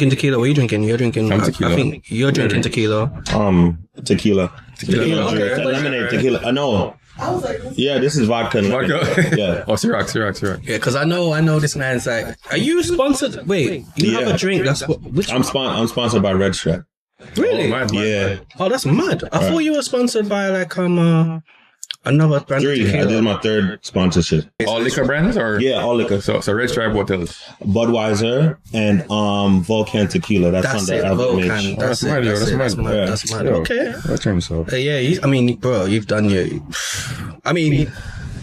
drinking tequila. What are you drinking? You're drinking. Tequila. I think you're drinking tequila. Tequila. Okay. Lemonade tequila. I know. Yeah, this is vodka. Vodka? Yeah. Oh, Ciroc. Yeah, because I know this man's like. Are you sponsored? Wait, you have a drink. That's what. Which? I'm sponsored by Red Strap. Really? Oh, Yeah. Oh, that's mad. I thought you were sponsored by like another brand. 3. I did my 3rd sponsorship. All liquor brands or? Yeah, all liquor. So Red Stripe, what else? Budweiser and Volcan Tequila. That's under it. LVMH. Volcan. That's mad. Yeah. That's mad. Okay. That terms so. Yeah, I mean, bro, you've done your. I mean,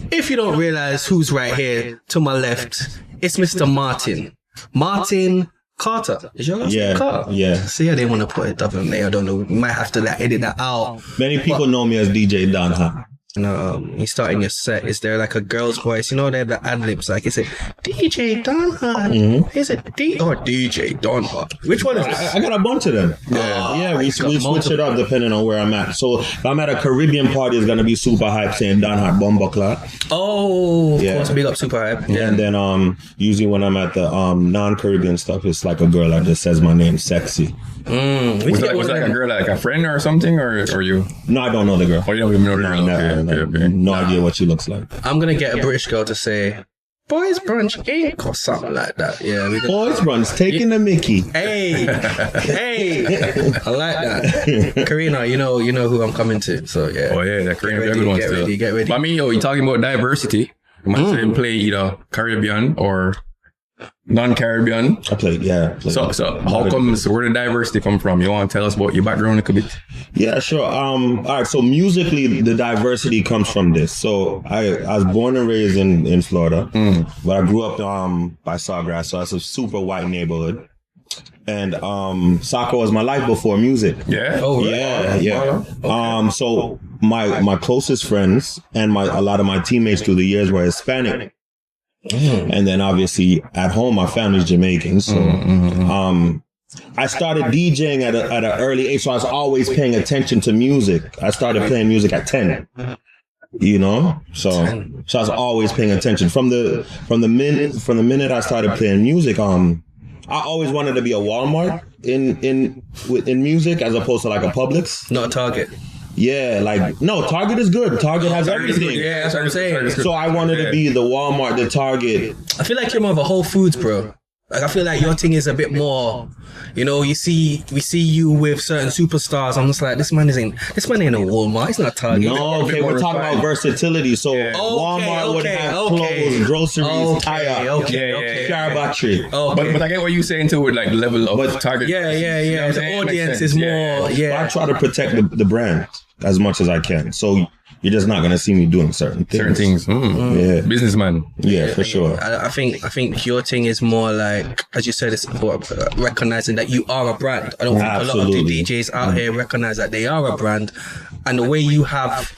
if you don't realize who's right here to my left, it's Mr. Martin. Martin Carter. Is your last name Carter? Yeah. See, I didn't want to put it up in there. I don't know. We might have to like, edit that out. Many people know me as DJ Don Hot. You starting your set. Is there like a girl's voice? You know, they have the ad libs. Like, is it DJ Don Hot? Is it D or DJ Don Hot? Which one is it? I got a bunch of them. Yeah, we switch it up depending on where I'm at. So if I'm at a Caribbean party, it's gonna be super hype saying Don Hot Bumbleclad. Oh, of course, big up super hype. Yeah. And then usually when I'm at the non-Caribbean stuff, it's like a girl that just says my name, Sexy. Was that a girl, like a friend or something, or you? No, I don't know the girl. Oh, you don't even know the girl. Okay. No idea what she looks like. I'm gonna get a British girl to say Boys Brunch Inc. or something like that. Yeah, Boys Brunch, taking the Mickey. Hey, I like that. Karina, you know who I'm coming to. So yeah. Oh yeah, that Caribbean everyone still. Get ready. But I mean, you're talking about diversity. You might say play either Caribbean or non-Caribbean. I played. So how comes where the diversity come from? You want to tell us about your background a bit? Yeah, sure. All right. So musically, the diversity comes from this. So I was born and raised in Florida, but I grew up by Sawgrass, so that's a super white neighborhood. And soccer was my life before music. Yeah. Oh, yeah. Okay. So my closest friends and a lot of my teammates through the years were Hispanic. And then obviously at home, my family's Jamaican. So I started DJing at an early age. So I was always paying attention to music. I started playing music at 10. You know? So I was always paying attention. From the minute I started playing music, I always wanted to be a Walmart in music as opposed to like a Publix. Not a Target. Yeah, no, Target is good. Target has everything. Yeah, that's what I'm saying. So I wanted to be the Walmart, the Target. I feel like you're more of a Whole Foods, bro. Like, I feel like your thing is a bit more, we see you with certain superstars. I'm just like, this man ain't a Walmart. He's not a Target. No, okay, we're talking about versatility. So Walmart would have clothes, groceries, tire, car battery. But I get what you're saying too with like the level of Target. Yeah. The audience is more, I try to protect the brand as much as I can. So you're just not going to see me doing certain things. Yeah. Businessman. Yeah, for sure. I think your thing is more like, as you said, it's about recognizing that you are a brand. I don't think a lot of the DJs out here recognize that they are a brand. And the way you have,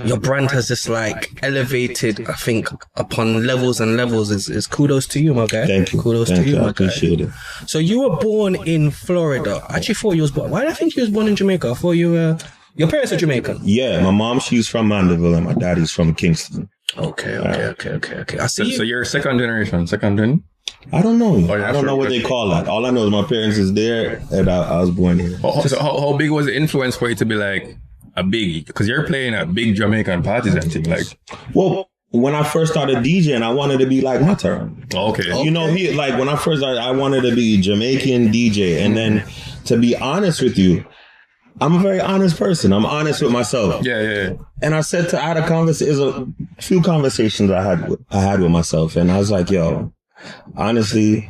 your brand has just like elevated, I think, upon levels and levels is kudos to you, my guy. Thank you. Kudos to you, my guy. I appreciate it. So you were born in Florida. I actually thought you was born. Why did I think you was born in Jamaica? I thought you were... Your parents are Jamaican? Yeah, my mom, she's from Mandeville, and my daddy's from Kingston. Okay. I see. So you're second generation? I don't know. Oh, yeah, I don't know what they call that. All I know is my parents is there, and I was born here. So how big was the influence for you to be like a big? Because you're playing at big Jamaican parties and things like. Well, when I first started DJing, I wanted to be like Mataran. Okay. You know, when I first started, I wanted to be Jamaican DJ, and then to be honest with you, I'm a very honest person. I'm honest with myself. Yeah. And I had a few conversations I had with myself, and I was like, yo, honestly,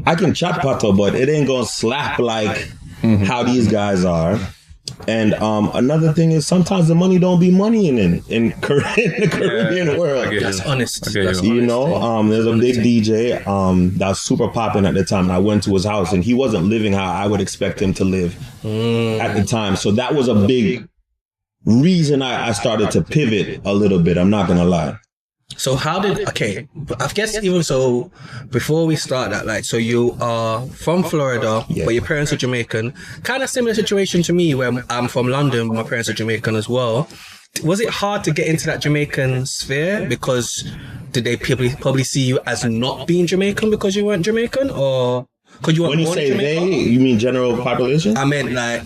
I can chop pato, but it ain't gonna slap like how these guys are. And another thing is sometimes the money don't be money in the Caribbean world. That's honest. There's a big DJ that was super popping at the time, and I went to his house, and he wasn't living how I would expect him to live at the time. So that was a big reason I started to pivot a little bit. I'm not gonna lie. So I guess even so, before we start that, so you are from Florida, but your parents are Jamaican. Kind of similar situation to me where I'm from London, but my parents are Jamaican as well. Was it hard to get into that Jamaican sphere? Because did they probably see you as not being Jamaican because you weren't Jamaican? Or When you say they, you mean general population? I meant like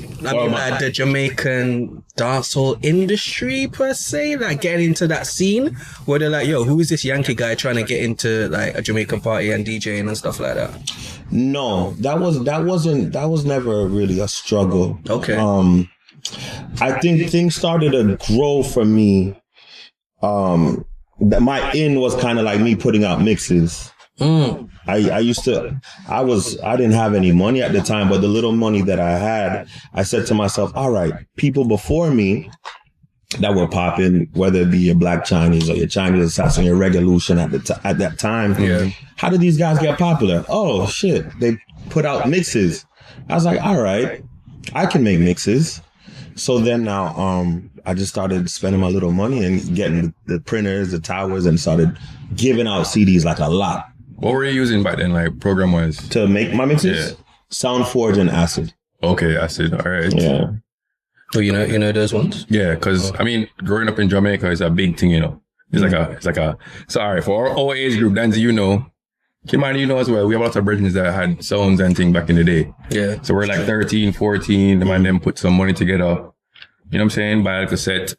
the Jamaican dancehall industry per se, like getting into that scene where they're like, yo, who is this Yankee guy trying to get into like a Jamaican party and DJing and stuff like that? No, that was never really a struggle. Okay. I think things started to grow for me. That my in was kind of like me putting out mixes. I didn't have any money at the time, but the little money that I had, I said to myself, all right, people before me that were popping, whether it be your Black Chinese or your Chinese Assassin, your Revolution at that time. Yeah. How did these guys get popular? Oh shit, they put out mixes. I was like, all right, I can make mixes. So then now, I just started spending my little money and getting the printers, the towers, and started giving out CDs like a lot. What were you using back then, like program-wise? To make my mixes? Yeah. SoundForge and Acid. Okay, Acid. All right. Yeah. Oh, you know those ones? Yeah, because I mean, growing up in Jamaica is a big thing, you know. It's like a. So all right, for our age group, Danzy, you know, Kimani, you know as well. We have a lot of bridges that had sounds and things back in the day. Yeah. So we're like 13, 14. The man then put some money together. You know what I'm saying? Buy a cassette,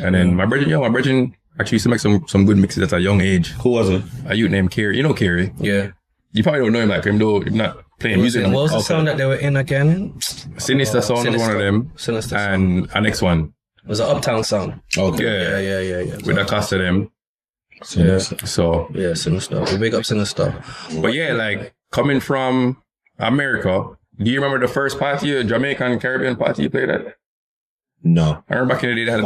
and then my bridging actually used to make some good mixes at a young age. Who was it? A youth named Kerry. You know Kerry? Yeah. You probably don't know him like him though. You're not playing music. What was the sound that they were in again? Sinister Sound was one of them. Sinister and Sound. Our next one. It was an Uptown Sound. Okay. Yeah. With the cost of them. Sinister. Yeah. So. Yeah, Sinister. We big up Sinister. But yeah, like coming from America, do you remember the first party, Jamaican Caribbean party you played at? No. I remember back in the day they had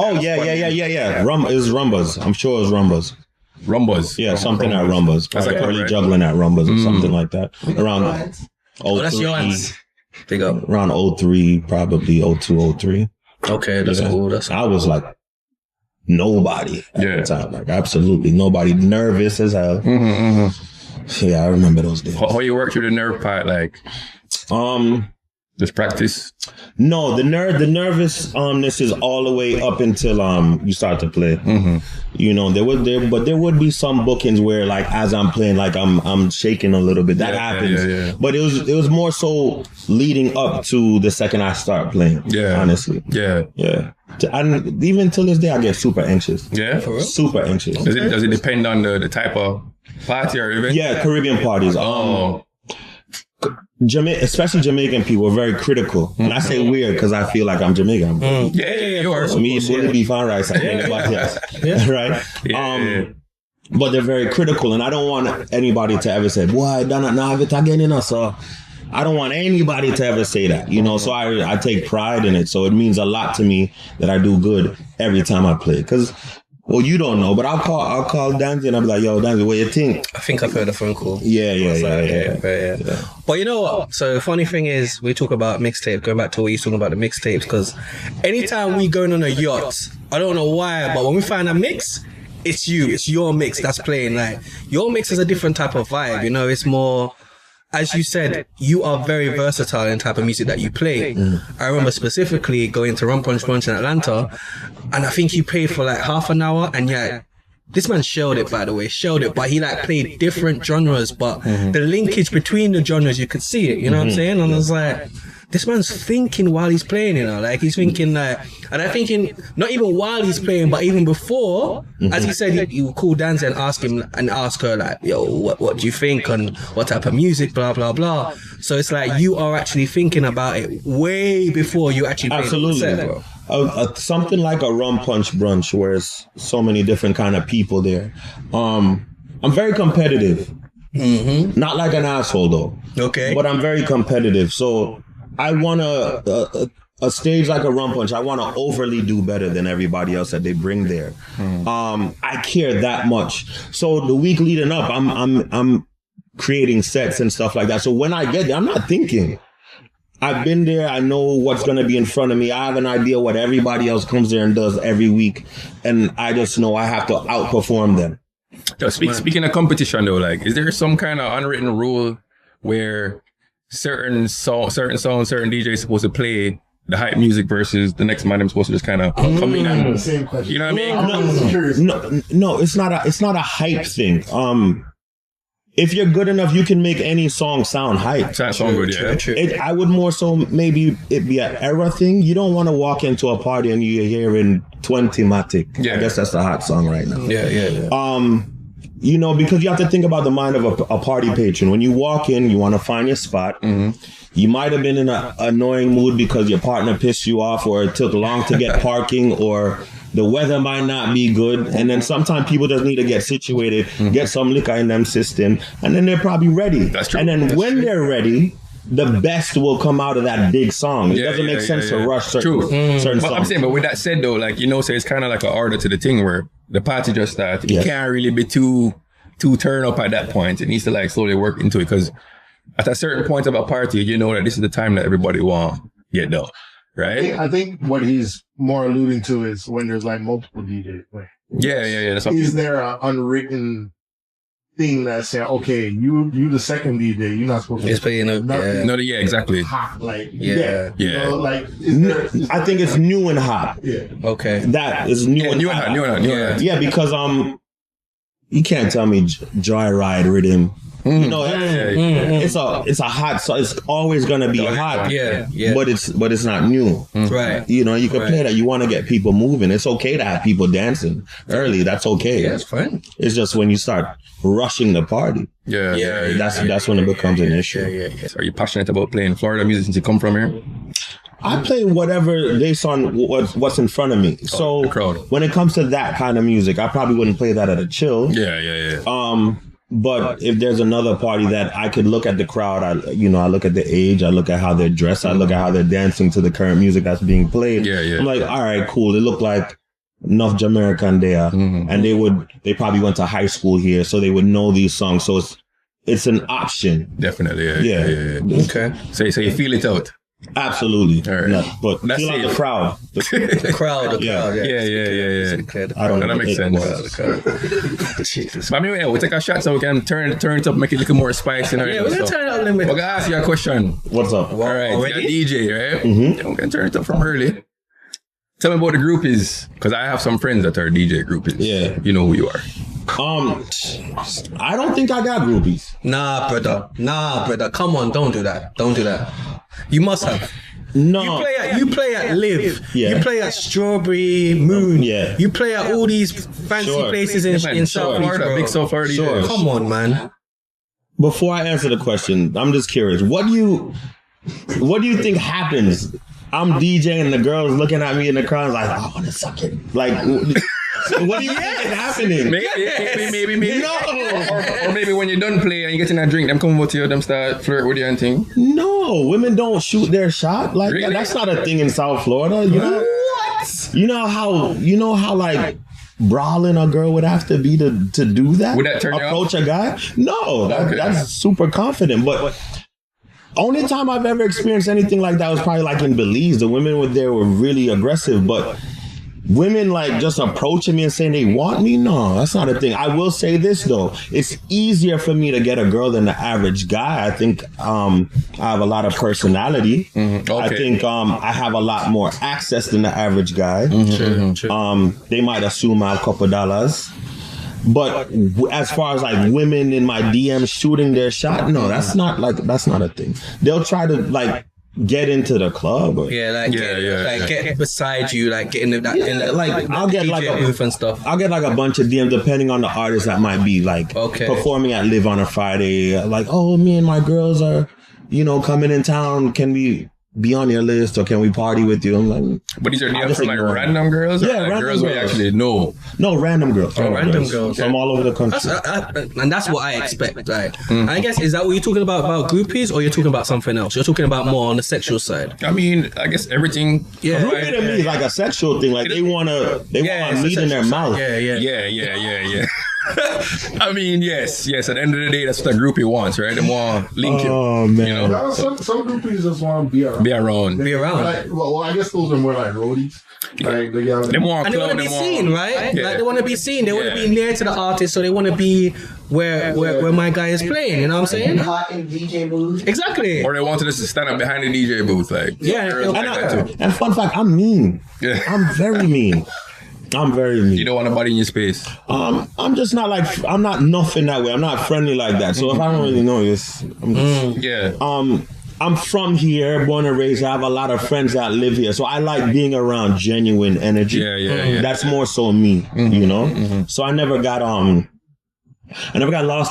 yeah. It was Rumbas. I'm sure it was Rumbas. Rumbas. Yeah, something at Rumbas. That's like early juggling at Rumbas or something like that. Around 03. Oh, that's your hands. Big up. Around 03, probably 02, 03. Okay, that's cool. I was like nobody at the time. Like absolutely nobody. Nervous as hell. Yeah, I remember those days. How you work through the nerve part, like? Just practice? No, the nervousness is all the way up until you start to play. You know, there would be some bookings where like as I'm playing, like I'm shaking a little bit. That happens. Yeah. But it was more so leading up to the second I start playing. Yeah. Honestly. Yeah. And even till this day I get super anxious. Yeah. Super anxious. Does it depend on the type of party or event? Yeah, Caribbean parties. Especially Jamaican people are very critical. And I say weird because I feel like I'm Jamaican. Yeah, you are. Me, fully beef and rice. Right? But they're very critical, and I don't want anybody to ever say, boy, I don't have it again, you know, so I don't want anybody to ever say that, you know, so I take pride in it. So it means a lot to me that I do good every time I play. Because well, you don't know, but I'll call Danzy and I'll be like, yo, Danzy, what you think? I think I've heard a phone call. Yeah. But you know what? So the funny thing is, we talk about mixtape, going back to what you're talking about the mixtapes, because anytime we going on a yacht, I don't know why, but when we find a mix, it's your mix that's playing. Like, your mix is a different type of vibe, you know, it's more... As you said, you are very versatile in the type of music that you play. I remember specifically going to Brunch in Atlanta, and I think you played for like half an hour, and yeah, this man shelled it, by the way, but he like played different genres, but the linkage between the genres, you could see it, you know what I'm saying? And I was like, this man's thinking while he's playing, you know, like he's thinking like, and I'm thinking not even while he's playing, but even before, as he said, you call Danzy and ask her like, yo, what do you think and what type of music, blah, blah, blah. So it's like you are actually thinking about it way before you actually play. Absolutely. Bro. Something like a rum punch brunch where it's so many different kind of people there. I'm very competitive. Not like an asshole though. Okay. But I'm very competitive. So I want a stage like a rum punch. I want to overly do better than everybody else that they bring there. I care that much. So the week leading up, I'm creating sets and stuff like that. So when I get there, I'm not thinking. I've been there. I know what's going to be in front of me. I have an idea what everybody else comes there and does every week. And I just know I have to outperform them. So speaking of competition though, like, is there some kind of unwritten rule where certain DJs supposed to play the hype music versus the next man supposed to just kind of come in and, same question. You know what I mean? No, it's not a hype thing. if you're good enough, you can make any song sound hype. Sound good, yeah. I would more so maybe it be an era thing. You don't want to walk into a party and you're hearing 20-matic. Yeah. I guess that's the hot song right now. Yeah. You know, because you have to think about the mind of a party patron. When you walk in, you want to find your spot. You might have been in an annoying mood because your partner pissed you off, or it took long to get parking, or the weather might not be good. And then sometimes people just need to get situated, get some liquor in them system, and then they're probably ready. That's true. And then when they're ready, the best will come out of that big song. It doesn't make sense to rush certain songs. I'm saying, but with that said though, like, you know, so it's kind of like an order to the thing where the party just starts. You can't really be too turn up at that point. It needs to like slowly work into it, because at a certain point of a party, you know that this is the time that everybody wants get done, right? I think what he's more alluding to is when there's like multiple DJs. Like, yeah. That's is there an unwritten thing that says, okay, you the second DJ, you're not supposed to play exactly. Hot, like, yeah. You know, like, I think it's new and hot. Yeah. Okay. That is new and hot. Yeah, because you can't tell me Joyride rhythm. You know, it's a hot song. It's always gonna be hot. Yeah. But it's not new. Right. You know, you can play that. You want to get people moving. It's okay to have people dancing early. That's okay. Yeah, it's fine. It's just when you start rushing the party. That's when it becomes an issue. Yeah. So are you passionate about playing Florida music since you come from here? I play whatever based on what's in front of me. So when it comes to that kind of music, I probably wouldn't play that at a chill. Yeah. But if there's another party that I could look at the crowd, I look at the age, I look at how they're dressed, I look at how they're dancing to the current music that's being played. Yeah. I'm like, all right, cool. They look like enough Jamaican there, and they probably went to high school here, so they would know these songs. So it's an option. Definitely. Yeah. Okay. So you feel it out. Absolutely. All right. No, but that's feel like the crowd. The crowd. Yeah. I don't know. That makes sense. Jesus. But anyway, we'll take a shot so we can turn it up, make it a little more spicy. Yeah, we're gonna turn it up a little bit. We're gonna ask you a question. What's up? All right, you're a DJ, right? Mm-hmm. We're gonna turn it up from early. Tell me about the groupies, because I have some friends that are DJ groupies. Yeah. You know who you are. I don't think I got groupies. Nah, brother. Come on, don't do that. You must have. No. You play at Live. Yeah. You play at Strawberry Moon. Yeah. You play at all these fancy places in South Florida. Big South Florida. Sure. Come on, man. Before I answer the question, I'm just curious. What do you think happens? I'm DJing, the girls looking at me in the crowd like, I want to suck it. Like, what do you think is happening? Maybe. No. Or maybe when you're done playing and you get in a drink, them come over to you, them start flirt with you and thing. No, women don't shoot their shot. Like, really? That's not a thing in South Florida. You know what? You know how like brawling a girl would have to be to do that? Would that turn approach a guy? No, that's super confident. But only time I've ever experienced anything like that was probably like in Belize. The women there were really aggressive, but women like just approaching me and saying they want me? No, that's not a thing. I will say this though. It's easier for me to get a girl than the average guy. I think I have a lot of personality. Mm-hmm. Okay. I think I have a lot more access than the average guy. True. They might assume I have a couple dollars. But as far as like women in my DM shooting their shot, no, that's not a thing. They'll try to like get into the club. Or, get beside you, like get in that. Like I'll get like a booth and stuff. I'll get like a bunch of DMs depending on the artist that might be like performing at Live on a Friday. Like, oh, me and my girls are, coming in town. Can we be on your list or can we party with you? I'm like, but these are DMs from like random girls? Or like girls we actually know? No, random girls. Random girls. From all over the country. And that's what I expect, right? Mm-hmm. I guess, is that what you're talking about groupies, or you're talking about something else? You're talking about more on the sexual side. I mean, I guess everything. Yeah. Groupie to me is like a sexual thing. Like they want meat in their mouth. Yeah. I mean, yes. At the end of the day, that's what a groupie wants, right? They want link you. Oh man. Some groupies just want to be around. Be around. Like, well, I guess those are more like roadies. Like they want to be seen, right? Yeah. Like they want to be seen. They want to be near to the artist, so they want to be where my guy is playing. You know what I'm saying? Hot in DJ booth. Exactly. Or they wanted us to stand up behind the DJ booth, like yeah. And fun fact, I'm mean. Yeah. I'm very mean. I'm very me. You don't want nobody in your space. I'm just not like, I'm not nothing that way. I'm not friendly like that. So if I don't really know you, I'm from here, born and raised. I have a lot of friends that live here. So I like being around genuine energy. Yeah. That's more so me, you know? So I never got lost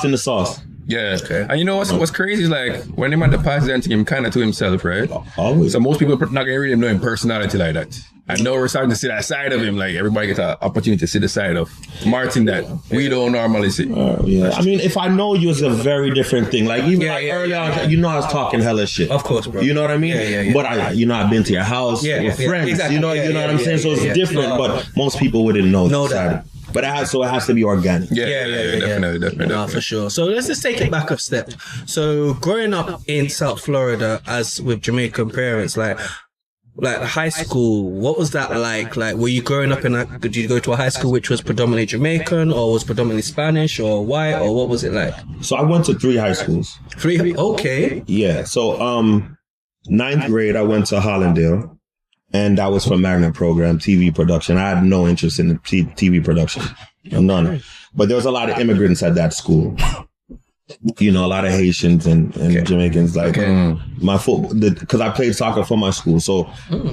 in the sauce. Yeah. Okay. And you know what's crazy is like when him at the party and him kind of to himself, right? Always. So most people not gonna really know him personality like that. I know we're starting to see that side of him. Like everybody gets an opportunity to see the side of Martin that we don't normally see. Yeah. I mean, if I know you, it's a very different thing. Like even early on, you know, I was talking hella shit. Of course, bro. You know what I mean? Yeah. But I've been to your house with friends. Exactly. You know what I'm saying? So it's different. But most people wouldn't know that. But it has to be organic. Definitely. No, for sure. So let's just take it back a step. So growing up in South Florida, as with Jamaican parents, like high school, what was that like? Like, were you growing up did you go to a high school which was predominantly Jamaican or was predominantly Spanish or white, or what was it like? So I went to 3 high schools. 3? Okay. Yeah. So 9th grade, I went to Hollandale. And that was for magnet program, TV production. I had no interest in the TV production. None. But there was a lot of immigrants at that school. You know, a lot of Haitians and Jamaicans. Like because I played soccer for my school. So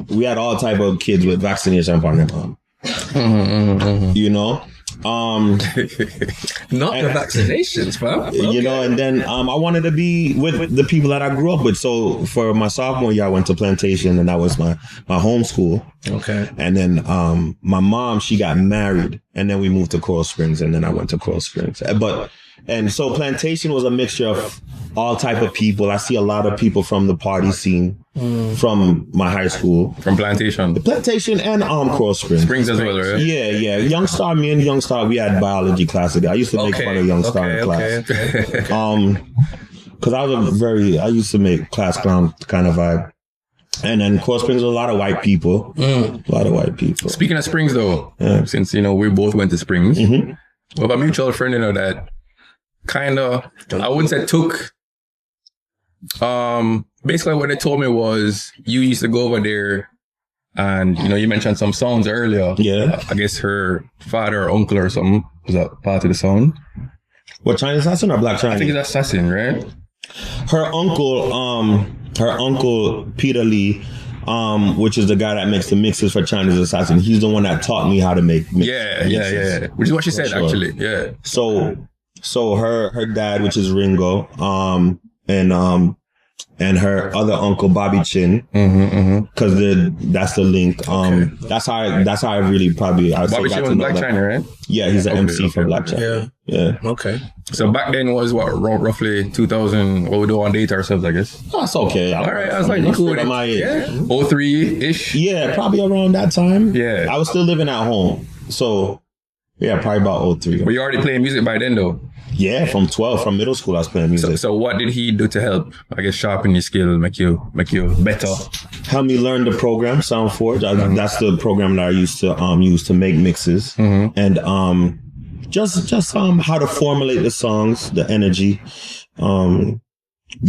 we had all type of kids with vaccination partner. You know? Not the vaccinations, fam. You know, and then I wanted to be with the people that I grew up with. So for my sophomore year, I went to Plantation, and that was my home school. Okay. And then my mom, she got married, and then we moved to Coral Springs, and then I went to Coral Springs. And so Plantation was a mixture of all type of people. I see a lot of people from the party scene from my high school. From Plantation? The Plantation and Coral Springs. Springs as well, right? Yeah. Youngstar, me and Youngstar, we had biology class together. I used to make fun of Youngstar in class. Because I used to make class clown kind of vibe. And then Coral Springs, a lot of white people. A lot of white people. Speaking of Springs, though, since, you know, we both went to Springs, we have a mutual friend, you know, that kind of, I wouldn't say took, basically what they told me was you used to go over there and, you know, you mentioned some sounds earlier. Yeah. I guess her father or uncle or something was a part of the sound. What, Chinese assassin or black Chinese? I think it's assassin, right? Her uncle Peter Lee, which is the guy that makes the mixes for Chinese Assassin. He's the one that taught me how to make mixes. Yeah. Which is what she said, actually. Yeah. So her dad, which is Ringo, and her other uncle Bobby Chin, because that's the link. That's how I really probably Bobby Chin was Black China, right? Yeah, he's an MC for Black China. Yeah. Okay. So back then was what, roughly 2000? What we do on date ourselves, I guess. That's okay. All right, I was like, you cool with it? Yeah. 03-ish. Yeah, probably around that time. Yeah, I was still living at home, so yeah, probably about 03. But you already playing music by then, though. Yeah, from middle school, I was playing music. So what did he do to help, I guess, sharpen your skill, make you better? Help me learn the program, SoundForge. That's the program that I used to use to make mixes, and just how to formulate the songs, the energy,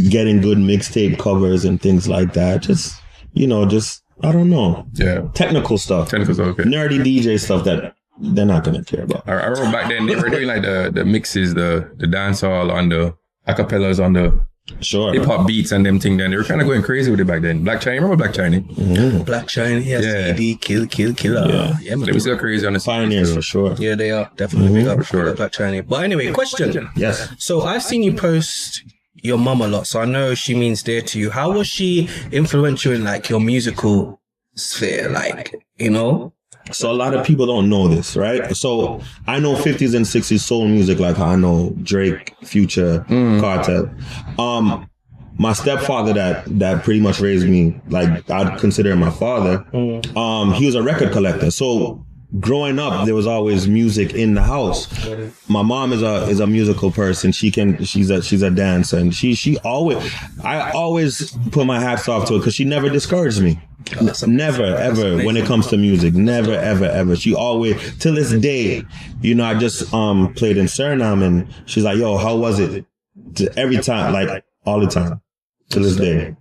getting good mixtape covers and things like that. Just I don't know. Yeah, technical stuff. Okay. Nerdy DJ stuff that they're not gonna care about. I remember back then they were doing like the mixes, the dancehall on the acapellas on the hip hop beats and them thing. Then they were kind of going crazy with it back then. Black China, remember Black China? Black China, CD, Kill. Yeah, man. They were still crazy on the pioneers for sure. Yeah, they are definitely for sure. Black China. But anyway, question. Yes. So I've seen you post your mum a lot, so I know she means dear to you. How was she influential in like your musical sphere, like, you know? So a lot of people don't know this, right? So I know 50s and 60s soul music like how I know Drake, Future, Cartel. My stepfather that pretty much raised me, like I'd consider him my father, he was a record collector. So growing up, there was always music in the house. My mom is a musical person. She's a dancer, and I always put my hats off to her because she never discouraged me. Never, ever, when it comes to music. Never, ever. She always, till this day, I just played in Suriname, and she's like, yo, how was it? Every time, like all the time, to this day.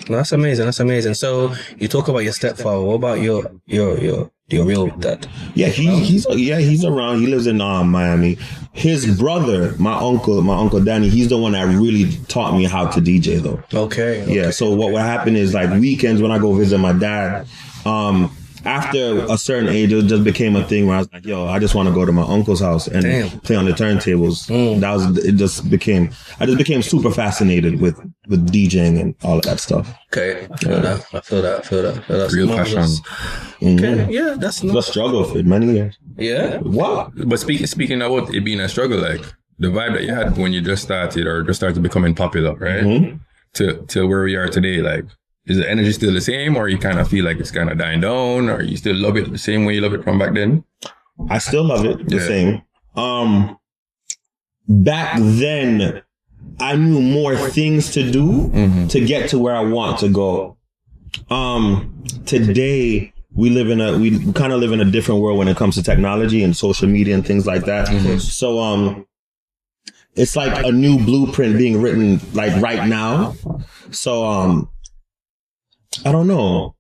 That's amazing. So you talk about your stepfather. What about your Your real dad? Yeah, he's around. He lives in Miami. His brother, my uncle Danny, he's the one that really taught me how to DJ though. Okay. Yeah. So what would happen is like weekends when I go visit my dad, after a certain age, it just became a thing where I was like, yo, I just want to go to my uncle's house and play on the turntables. I just became super fascinated with DJing and all of that stuff. Okay. I feel that. Real passion. Okay. Yeah, that's a struggle for many years. Yeah. What? But speaking about it being a struggle, like the vibe that you had when you just started becoming popular, right? To where we are today, like, is the energy still the same, or you kind of feel like it's kind of dying down, or you still love it the same way you love it from back then? I still love it the same. Back then, I knew more things to do to get to where I want to go. Today, we kind of live in a different world when it comes to technology and social media and things like that. So, it's like a new blueprint being written like right now. So, I don't know.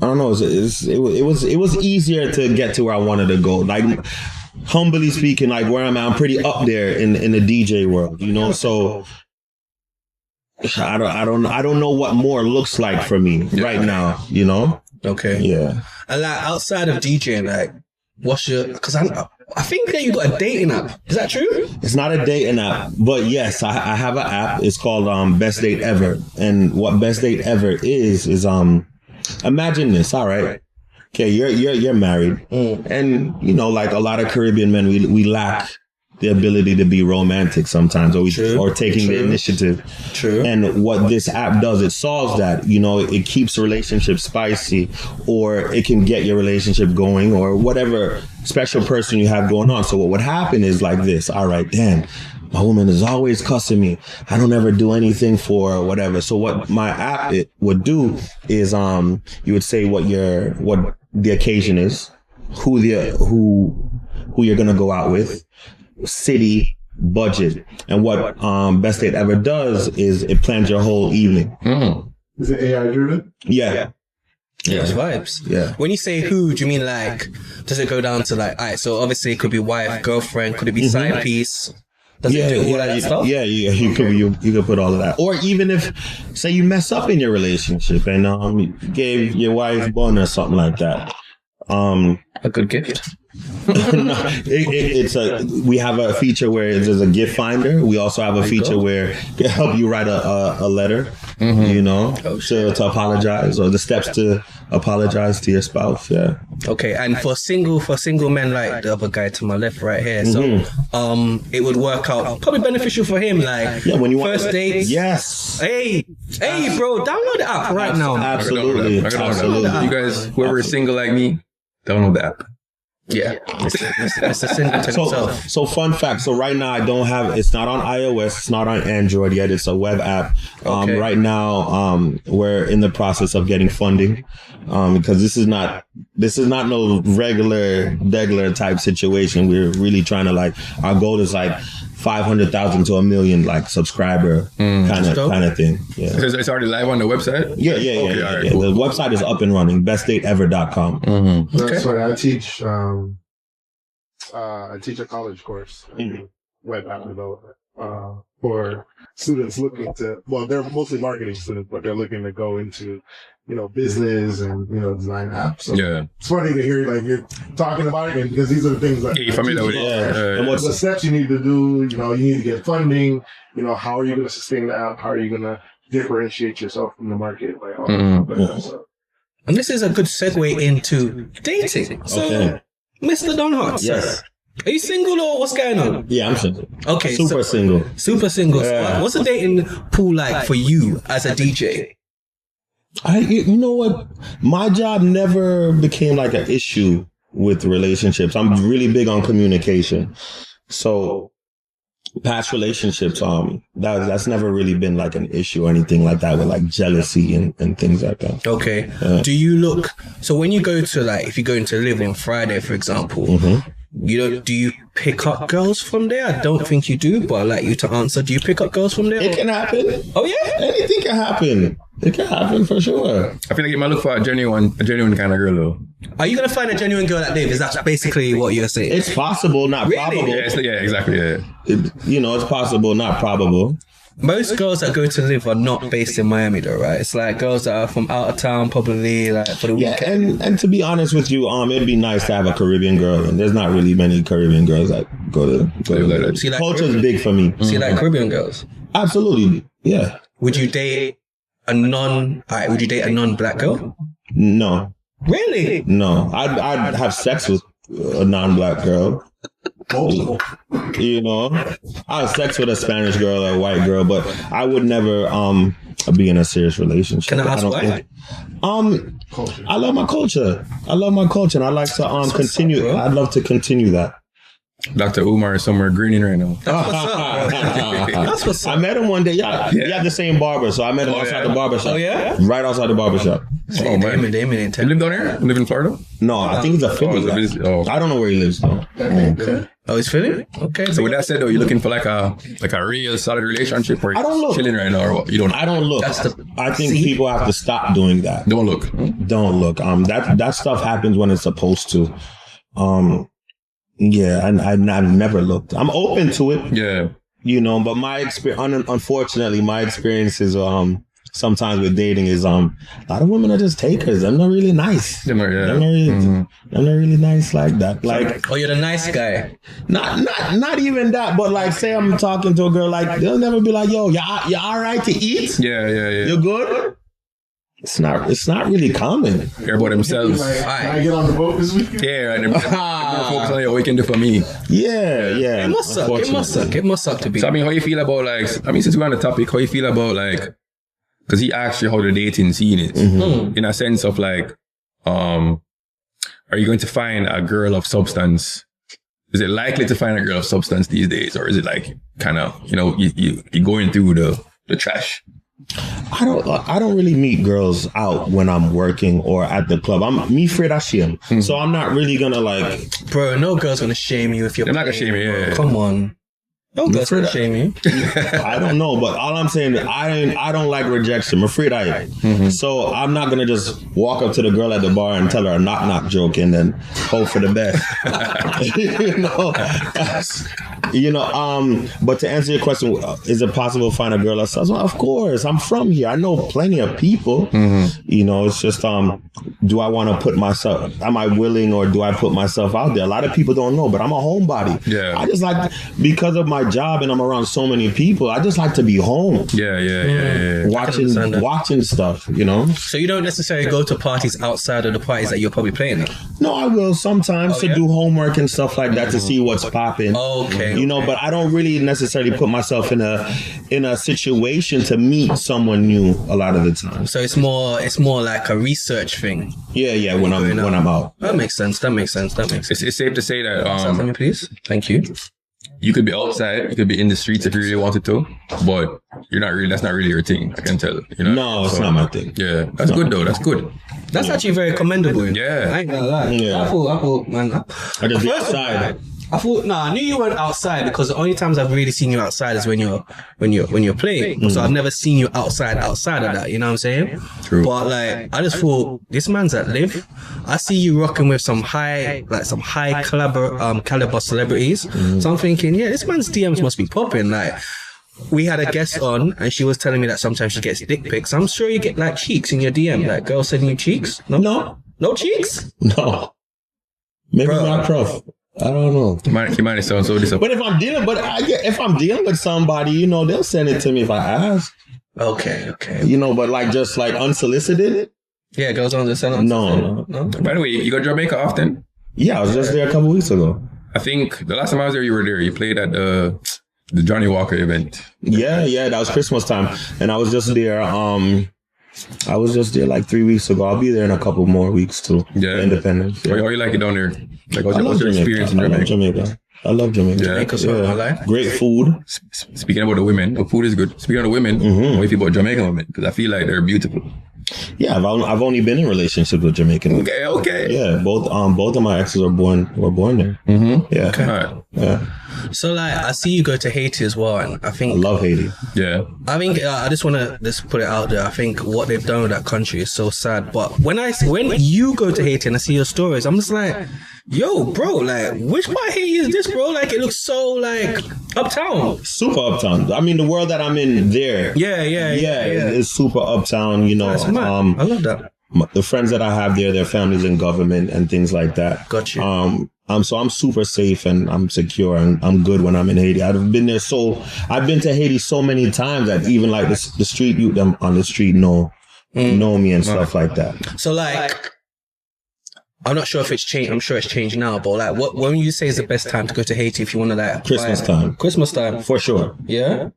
It was easier to get to where I wanted to go. Like, humbly speaking, like where I'm at, I'm pretty up there in the DJ world, you know. So I don't know what more looks like for me right now, you know. Okay. Yeah. And like outside of DJing, like, what's your? Because I think that you got a dating app. Is that true? It's not a dating app, but yes, I have an app. It's called Best Date Ever. And what Best Date Ever is imagine this. All right. Okay, you're married, and you know, like a lot of Caribbean men, we lack the ability to be romantic sometimes, or taking the initiative. True. And what this app does, it solves that. You know, it keeps relationships spicy, or it can get your relationship going, or whatever special person you have going on. So what would happen is like this. All right, damn, my woman is always cussing me. I don't ever do anything for her or whatever. So what my app it would do is you would say what the occasion is, who you're gonna go out with, city, budget, and what Best Date Ever does is it plans your whole evening. Is it AI driven? Yeah. Yeah, it's vibes. Yeah. When you say who, do you mean like, does it go down to like, all right, so obviously it could be wife, girlfriend, could it be side piece? Does it do all that stuff? Yeah, you could put all of that. Or even if, say, you mess up in your relationship and you gave your wife bun or something like that. A good gift. No, we have a feature where there's a gift finder. We also have a feature where it can help you write a letter, you know, to apologize, or the steps to apologize to your spouse. Yeah. Okay, and for single men like the other guy to my left right here, so it would work out probably beneficial for him. Like, when you first dates. Yes. Hey, bro, download the app right now. Absolutely. You guys, whoever is single like me, download the app. Yeah, it's a single to itself. So fun fact. So right now it's not on iOS, it's not on Android yet. It's a web app. Right now, we're in the process of getting funding, because this is not no regular type situation. We're really trying to our goal is 500,000 to 1 million subscriber kind of thing. Yeah. It's already live on the website? Yeah. Right, cool. The website is up and running, bestdateever.com. That's what I teach. I teach a college course in web app development for students looking to, they're mostly marketing students, but they're looking to go into, business and, design apps. So it's funny to hear you're talking about it, because these are the things that you're familiar with. And what's the steps you need to do? You need to get funding. How are you going to sustain the app? How are you going to differentiate yourself from the market? And this is a good segue into dating. So, Mr. Donhart, yes. Are you single or what's going on? Yeah, I'm single. Okay, super single. Super single. Yeah. What's the dating pool like for you as a DJ? You know what? My job never became an issue with relationships. I'm really big on communication. So past relationships, that's never really been an issue or anything like that with jealousy and things like that. Okay. Do you so when you go to if you go into Live on Friday, for example, do you pick up girls from there? I don't think you do, but I'd like you to answer. Do you pick up girls from there? It can happen. Oh yeah? Anything can happen. It can happen for sure. I feel like you might look for a genuine kind of girl though. Are you gonna find a genuine girl that Dave? Is that basically what you're saying? It's possible, not probable. Yeah, exactly. Yeah. It's possible, not probable. Most girls that go to live are not based in Miami, though, right? It's like girls that are from out of town, probably like for the weekend. And to be honest with you, it'd be nice to have a Caribbean girl, and there's not really many Caribbean girls that go to. See, like culture's big for me. See, like Caribbean girls. Absolutely, yeah. Would you date a non-black girl? No. Really? No. I'd have sex with a non-black girl. You know, I have sex with a Spanish girl or a white girl, but I would never be in a serious relationship. Can I ask why? I love my culture. And I like to continue. I'd love to continue that. Dr. Umar is somewhere grinning right now. That's what's up. That's what's up. I met him one day. Yeah. He had the same barber, so I met him outside the barbershop. Oh yeah, right outside the barbershop. Oh man, Damien, you live down here? You live in Florida? No, I think he's a Philly guy. I don't know where he lives though. Okay. Oh, he's Philly? Okay. So with that said, though, you're looking for like a real solid relationship, or I don't look. Chilling right now, or what? You don't. I don't look. I think people have to stop doing that. Don't look. Don't look. That stuff happens when it's supposed to. Yeah, and I've never looked. I'm open to it. Yeah. You know, but my experience, unfortunately, my experiences sometimes with dating is a lot of women are just takers. I'm not really nice. I'm not really nice like that. Like, oh, you're the nice guy. Not even that. But like, say I'm talking to a girl, like they'll never be like, "Yo, you all right to eat? Yeah. You good?" It's not really common. Care about themselves. Can I get on the boat this weekend? Yeah, and more focus on what you can do for me. Yeah. It must suck to be. So I mean, how you feel about since we're on the topic, how you feel about because he asked you how the dating scene is, in a sense of like, are you going to find a girl of substance? Is it likely to find a girl of substance these days, or is it like kind of you're going through the trash? I don't really meet girls out when I'm working or at the club. I'm afraid I shame. So I'm not really gonna bro, no girl's gonna shame you if you're I'm not gonna shame you, yeah. Come on. No girl's gonna shame you. I don't know, but all I'm saying is I don't like rejection. I'm afraid I am. So I'm not gonna just walk up to the girl at the bar and tell her a knock joke and then hope for the best. But to answer your question, is it possible to find a girl that says, well, of course, I'm from here. I know plenty of people. It's just, do I want to put myself, am I willing or do I put myself out there? A lot of people don't know, but I'm a homebody. Yeah. I just like, because of my job and I'm around so many people, I just like to be home. Yeah. Watching stuff, So you don't necessarily go to parties outside of the parties that you're probably playing at? No, I will sometimes to do homework and stuff like that to see what's popping. Okay. But I don't really necessarily put myself in a situation to meet someone new a lot of the time. So it's more like a research thing. Yeah, when I'm out. That makes sense. It's safe to say that let me please. Thank you. You could be outside, you could be in the streets if you really wanted to, but that's not really your thing, I can tell. No, it's not my thing. Yeah. That's good though. That's good. That's actually very commendable. Yeah. I ain't gonna lie. Yeah. I thought, man. I just be outside. I knew you went outside because the only times I've really seen you outside is when you're playing. So I've never seen you outside of that. You know what I'm saying? True. But I just thought this man's at Live. I see you rocking with some high caliber celebrities. So I'm thinking, this man's DMs must be popping. We had a guest on and she was telling me that sometimes she gets dick pics. I'm sure you get cheeks in your DM, girls sending you cheeks. No cheeks. No. Maybe not prof. I don't know. He might sound so disappointed. But if I'm dealing with somebody, they'll send it to me if I ask. Okay. But just unsolicited. Yeah, girls don't just send them. No. By the way, you go to Jamaica often? Yeah, I was just there a couple weeks ago. I think the last time I was there, you were there. You played at the Johnny Walker event. Yeah, that was Christmas time, and I was just there. I was just there 3 weeks ago. I'll be there in a couple more weeks too. Yeah, Independence. Yeah. How you like it down there? What's your experience in Jamaica? I love Jamaica. Yeah. Great food. Speaking about the women, the food is good. Speaking of the women, what do you feel about Jamaican women? Because I feel like they're beautiful. Yeah, I've only been in relationships with Jamaican women. Okay. Yeah, both of my exes were born there. Mm-hmm. Yeah. Okay. All right. Yeah. So like, I see you go to Haiti as well, and I think I love Haiti. Yeah. I think I just want to just put it out there. I think what they've done with that country is so sad. But when you go to Haiti and I see your stories, I'm just like, yo, bro, like, which part of Haiti is this, bro? Like, it looks so like uptown. Super uptown. I mean, the world that I'm in there. Yeah. It's super uptown. You know, That's mad. I love that. The friends that I have there, their families in government and things like that. Got you. So I'm super safe and I'm secure and I'm good when I'm in Haiti. I've been there I've been to Haiti so many times that even like the street youth on the street know me and stuff like that. So like, I'm not sure if it's changed. I'm sure it's changed now, but like, when you say is the best time to go to Haiti if you want to like Christmas time. Christmas time. For sure. Yeah.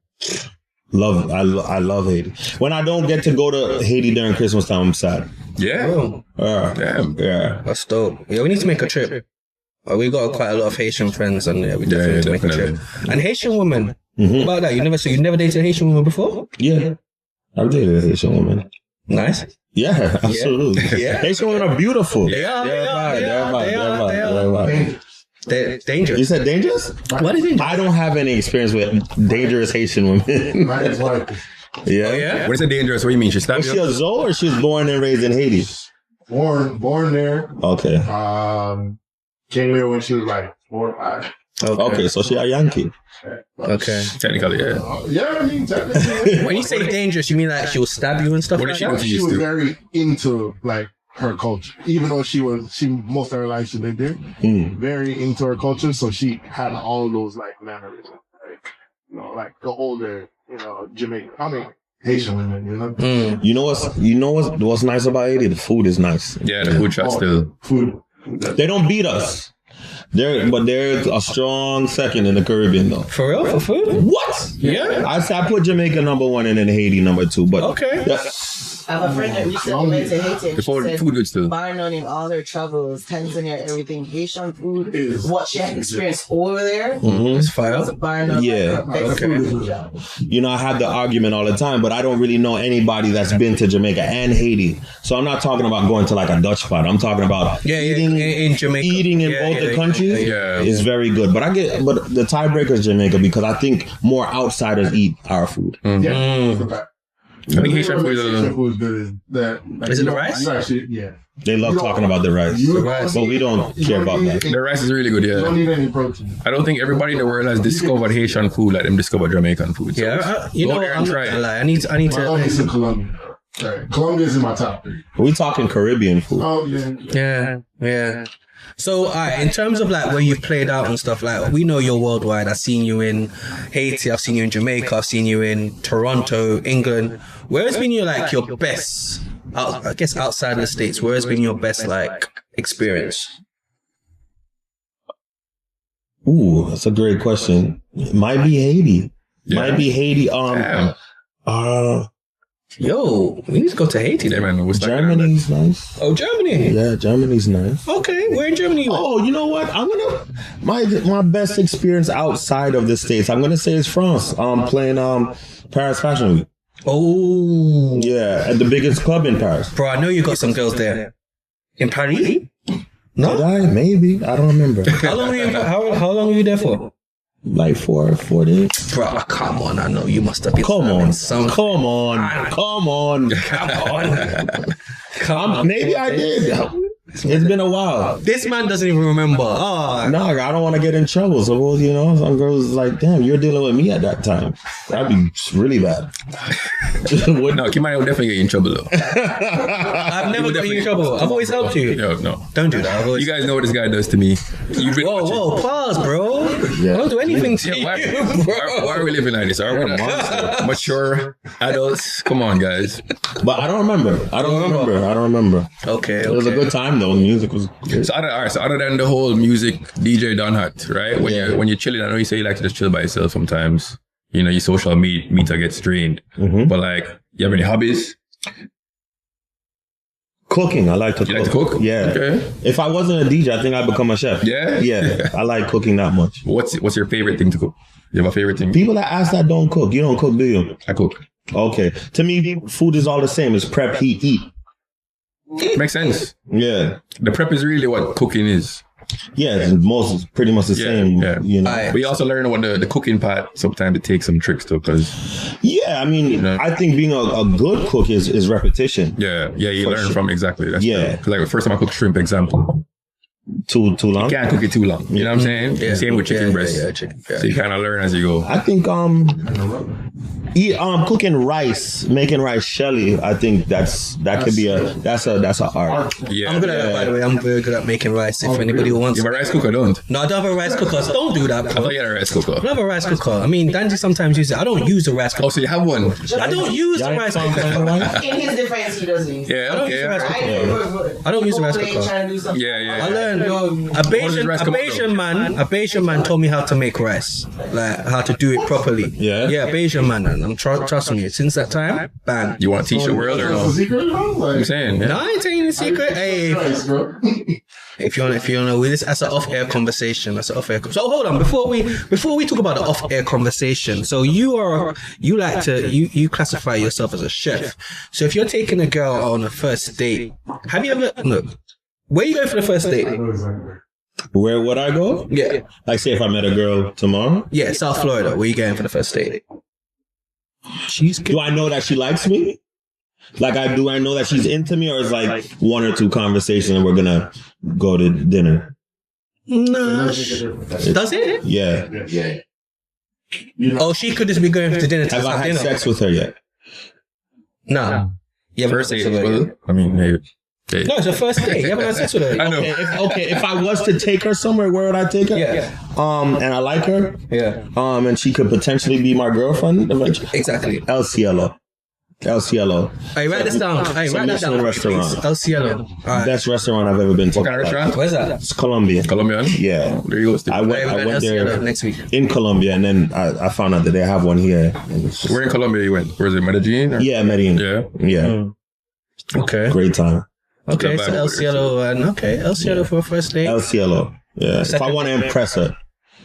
I love Haiti. When I don't get to go to Haiti during Christmas time, I'm sad. Yeah. Oh, Damn. Yeah. that's dope. Yeah, we need to make a trip. We got quite a lot of Haitian friends, and we definitely need to make a trip. And Haitian women. What about that? You never dated a Haitian woman before? Yeah. I've dated a Haitian woman. Nice. Yeah, absolutely. Yeah. Haitian women are beautiful. They are. They're dangerous. You said dangerous? What is it? I don't have any experience with dangerous Haitian women. My ex-wife. Yeah. Oh, yeah? What is it dangerous? What do you mean? She stabbed Was she you? a Zoe or she was born and raised in Haiti? Born there. Okay. Came here when she was like 4 or 5. Okay, so she a Yankee. Okay. Technically, yeah. Yeah, I mean, technically. When you say dangerous, you mean like she will stab you and stuff What like did that? she She used was to? very into like her culture, even though she most of her life she lived there. Very into her culture, so she had all those like mannerisms, like like the older, Jamaican. I mean, Haitian women, You know what's nice about Haiti? The food is nice. Yeah, the food shot still. Food. They don't beat us. They're a strong second in the Caribbean though. For real? For food? What? Yeah. I put Jamaica #1 and then Haiti #2. But Okay. I have a friend that recently went to Haiti. And The she said, food good still. bar none in all their travels, Tanzania, everything, Haitian food, Is- what she had experienced over there, It's fire. was a bar none. Yeah. Best food in the job. I have the argument all the time, but I don't really know anybody that's been to Jamaica and Haiti. So I'm not talking about going to like a Dutch spot. I'm talking about eating in Jamaica. Eating in both the countries is very good. But the tiebreaker is Jamaica because I think more outsiders eat our food. Yeah. I think Haitian food Haitian food is good. Is that? Like, Is it the rice? Yeah. They love talking about the rice, but we don't care about that. The rice is really good, You don't yeah. need any protein. I don't think everybody in the world has discovered Haitian food like them discovered Jamaican food. So Yeah, go there I'm and not try gonna it. lie. I need My to. family's in Colombia. Right. Colombia is in my top 3. We talking Caribbean food. Oh yeah. Yeah. So, in terms of like where you've played out and stuff, like we know you're worldwide. I've seen you in Haiti, I've seen you in Jamaica, I've seen you in Toronto, England. Where has been your best? I guess outside of the States, where has been your best like experience? Ooh, that's a great question. It might be Haiti. Yeah. Might be Haiti. Damn. Yo, we need to go to Haiti. Yeah, Then. man. What's Germany's nice. Oh, Germany. Yeah, Germany's nice. Okay, where in Germany? You at? Oh, you know what? I'm gonna my best experience outside of the States. I'm gonna say is France. Playing Paris Fashion Week. Oh, Yeah, at the biggest club in Paris. bro, I know you got some girls there. In Paris? Did No. I? Maybe. I don't remember. How long were you? How long were you there for? Like 4 days. Bro, come on! I know you must have been. Come on. Some. Come on. Come on. Come on. Maybe I did. It's been a while. This man doesn't even remember. Oh, No, I don't want to get in trouble. So, some girls like, damn, you're dealing with me at that time. That'd be really bad. No, Kimani will definitely get you in trouble though. I've never got you in trouble. I've always helped you. No. Don't do that. I've always... You guys know what this guy does to me. You've been watching. Whoa, pause, bro. Yeah. I don't do anything to Yeah, you, bro. why are we living like this? Are we mature adults? Come on, guys. But I don't remember. I don't remember. Okay, It was a good time though. The music was good. So other than the whole music DJ Don Hut, right? When you're chilling, I know you say you like to just chill by yourself sometimes. Your social meter gets strained. But like, you have any hobbies? Cooking. I like to cook. You like to cook? Yeah. Okay. If I wasn't a DJ, I think I'd become a chef. Yeah? Yeah. I like cooking that much. What's your favorite thing to cook? You have a favorite thing? People that ask that don't cook. You don't cook, do you? I cook. Okay. To me, food is all the same. It's prep, heat, eat. Makes sense. Yeah. The prep is really what cooking is. Yeah, it's pretty much the same. Yeah. You know, we also learn what the cooking part. Sometimes it takes some tricks too, because I mean, I think being a good cook is repetition. Yeah, you learn from exactly. That's true. Because like the first time I cooked shrimp, example. Too long. You can't cook it too long. You know what I'm saying? Yeah. Same with chicken breast. Chicken. So you kind of learn as you go. I think cooking rice, making rice shelly. I think that's an art. Yeah. I'm good at that, by the way. I'm very good at making rice. If anybody wants, You have a rice cooker, don't? No, I don't have a rice cooker. So don't do that, I bro. thought you had a rice cooker. I don't have a rice cooker. I mean, Danji sometimes uses it. I don't use a rice cooker. Oh, so you have one? I don't use a rice cooker. In his defense, he doesn't use it. Yeah, I don't use a rice okay. cooker. I don't use a rice cooker. Trying to do something. Yeah. I learned a Bayesian man told me how to make rice, like how to do it properly. Yeah? Yeah, Bayesian man, and I'm trusting you. Since that time, bang. You want to teach the world or no? Secret, like, I'm saying. No, I ain't telling you the secret. Hey, nice, bro. if you want, that's an off-air conversation. So hold on, before we talk about the off-air conversation. So you classify yourself as a chef. So if you're taking a girl on a first date, have you ever where you going for the first date? Where would I go? Yeah. Like, say if I met a girl tomorrow. Yeah, South Florida. Where you going for the first date? Do I know that she likes me? Like, do I know that she's into me, or is like one or two conversations and we're gonna go to dinner? No. Does it? Yeah. Oh, she could just be going to dinner to Have I had sex with her yet? No. You haven't First had date. sex with her yet? I mean, maybe. No, it's a first date. You haven't had sex with her. I know. If I was to take her somewhere, where would I take her? Yeah. And I like her. Yeah. And she could potentially be my girlfriend eventually. Exactly. El Cielo. Hey, write this down. Hey, write that down. Restaurant. El Cielo. All right. Best restaurant I've ever been to. What kind of restaurant? Where's that? It's Colombian. Colombian? Yeah. There you go, Steve. I went El Cielo there next week. in Colombia, and then I found out that they have one here. Where in Colombia you went? Where is it? Medellin? Or? Yeah, Medellin. Yeah. Okay. Great time. Okay, so El Cielo El Cielo for a first date. El Cielo. Yeah. If I want to impress her.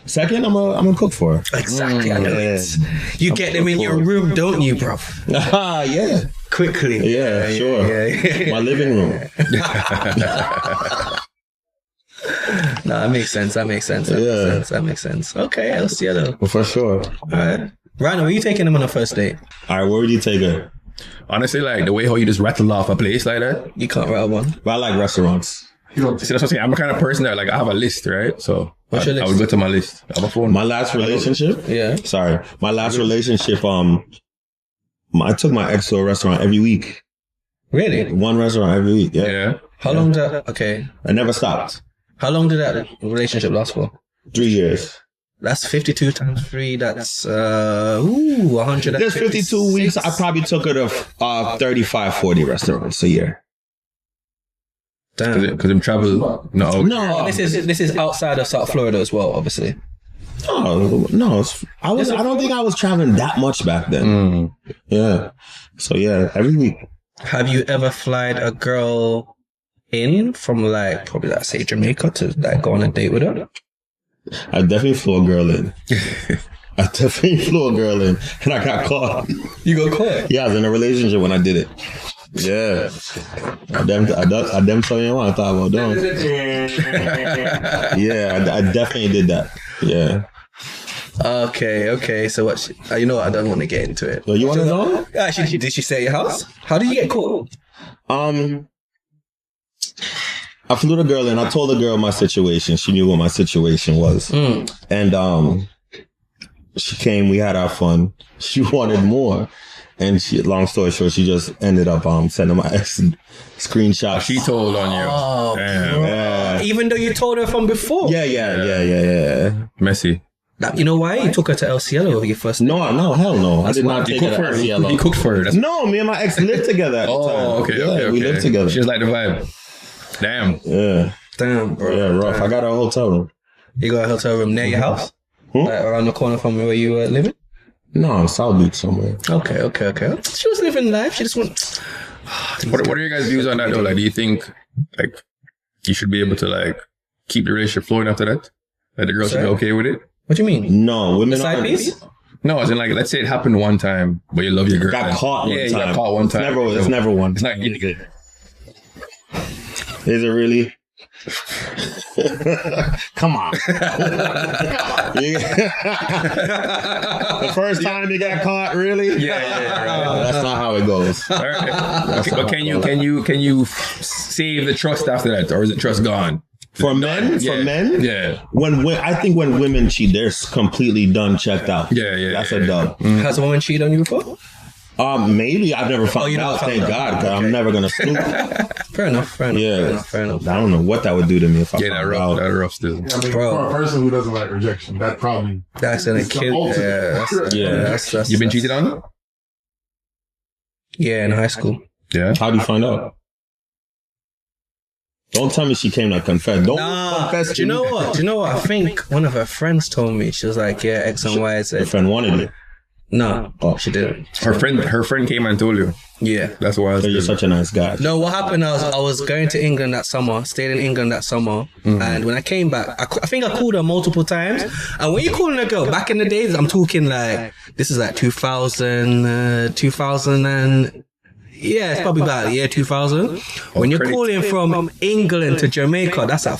Second, I'm gonna cook for her. Exactly. I know it. You get them in your room, don't you, bro? Yeah. Quickly. Yeah, sure. Yeah. My living room. No, that makes sense. That makes sense. Okay, El Cielo. Well, for sure. All right. Ryan, were you taking them on a first date? All right, where would you take her? Honestly, like the way how you just rattle off a place like that. You can't rattle one. But I like restaurants. See, that's what I'm saying. I'm the kind of person that like I have a list, right? So What's your I list? would go to my list. I have a phone. My last relationship? Yeah. Sorry. My last relationship, I took my ex to a restaurant every week. Really? One restaurant every week. Yeah. Yeah. How long did that? Okay. I never stopped. How long did that relationship last for? 3 years. That's 52 times 3. That's 100. There's 52 weeks. I probably took her to 35, 40 restaurants a year. Damn. Because I'm travel. No. No. This is outside of South Florida as well, obviously. No. I don't think I was traveling that much back then. Yeah. So yeah, every week. Have you ever flied a girl in from like probably like say Jamaica to like go on a date with her? I definitely flew a girl in. And I got caught. You got caught? Yeah, I was in a relationship when I did it. Yeah. I dem tell you what I thought about doing. Yeah, I definitely did that. Yeah. Okay. So what? You know what? I don't want to get into it. So you want to know? Actually, did she stay at your house? How did you get caught? I flew the girl in. I told the girl my situation. She knew what my situation was. And she came. We had our fun. She wanted more. And long story short, she just ended up sending my ex screenshots. She told on you. Oh, damn. Yeah. Even though you told her from before. Yeah. Messy. You know why? You took her to El Cielo over your first No, hell no. I did not take her to her. Cielo. You cooked for her. No, me and my ex lived together at the time. Okay. We lived together. She was like the vibe. Damn. Yeah. Damn, bro. Yeah, rough. I got a hotel room. You got a hotel room near your house? Like around the corner from where you were living? No, South Beach somewhere. Okay. She was living life. She just went... What are your guys' views on that though? Like, do you think like you should be able to like keep the relationship flowing after that? Like the girl should be okay with it? What do you mean? No, women Side aren't. piece? No, as in like, let's say it happened one time, but you love your girl. Got caught one time. You got caught one time. It's never one. It's not good. Is it really? Come on. The first time you got caught, really? Yeah. That's not how it goes. Okay, but can you save the trust after that, or is it trust gone? For men? Yeah. I think when women cheat, they're completely done, checked out. Yeah. That's a dub. Has a woman cheated on you before? Maybe. I've never found out, thank God, because I'm never going to snoop. Fair enough. Yeah. Fair enough. I don't know what that would do to me if I found out. That rough still. Yeah, I mean, Bro. for a person who doesn't like rejection, that's an kid. That's You been cheated on? Yeah, in high school. Yeah. How do you find out? Don't tell me she came to confess. Don't confess. Do you know what? I think one of her friends told me. She was like, yeah, X and Y said. Your friend wanted it. No, she didn't. Her friend came and told you. Yeah. That's why I was You're such a nice guy. No, what happened, I was going to England that summer, stayed in England that summer, and when I came back, I think I called her multiple times, and when you're calling a girl, back in the days, I'm talking like, this is like 2000 and... Yeah, it's probably about the year 2000. When you're calling from England to Jamaica, that's a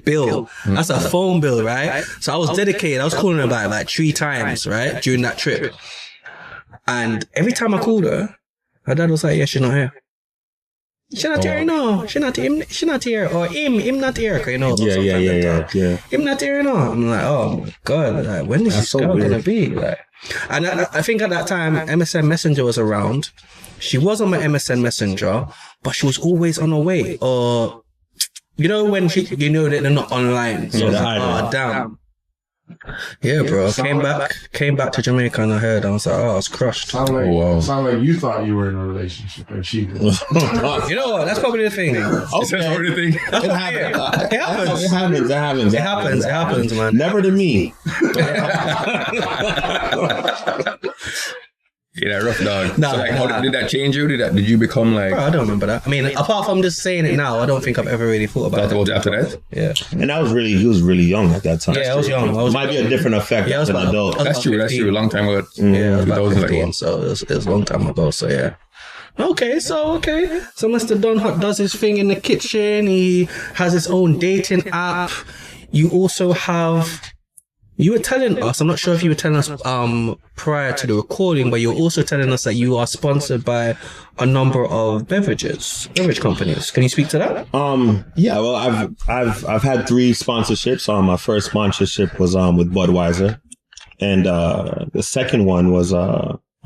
bill. That's a phone bill, right? So I was dedicated. I was calling her about like 3 times, right, during that trip. And every time I called her, her dad was like, yeah, she's not here. She not here, no. She not here. Or him not here, you know. Yeah. Him not here, no. I'm like, oh my God, like, when is this girl gonna be? Like, and I think at that time, MSN Messenger was around. She was on my MSN Messenger, but she was always on her way. Or, you know, when that they're not online. So damn. Yeah, bro. Came back to Jamaica and I heard. I was like, I was crushed. Sound like you thought you were in a relationship and she did. You know what? That's probably the thing. Okay. It happens, man. Never to me. Yeah, that rough dog. Nah, so like, how did that change you? Did you become like... Bro, I don't remember that. I mean, apart from just saying it now, I don't think I've ever really thought about it. After that? Yeah. And he was really young at that time. Yeah, I was young. Might be a different effect as an adult. That's true. A long time ago. Yeah, I was about 15, like, so it was a long time ago, so yeah. Okay. So Mr. Don Hot does his thing in the kitchen. He has his own dating app. You also have... You were telling us, I'm not sure if you were telling us prior to the recording, but you were also telling us that you are sponsored by a number of beverage companies. Can you speak to that? Yeah, well, I've had 3 sponsorships. My first sponsorship was with Budweiser, and the second one was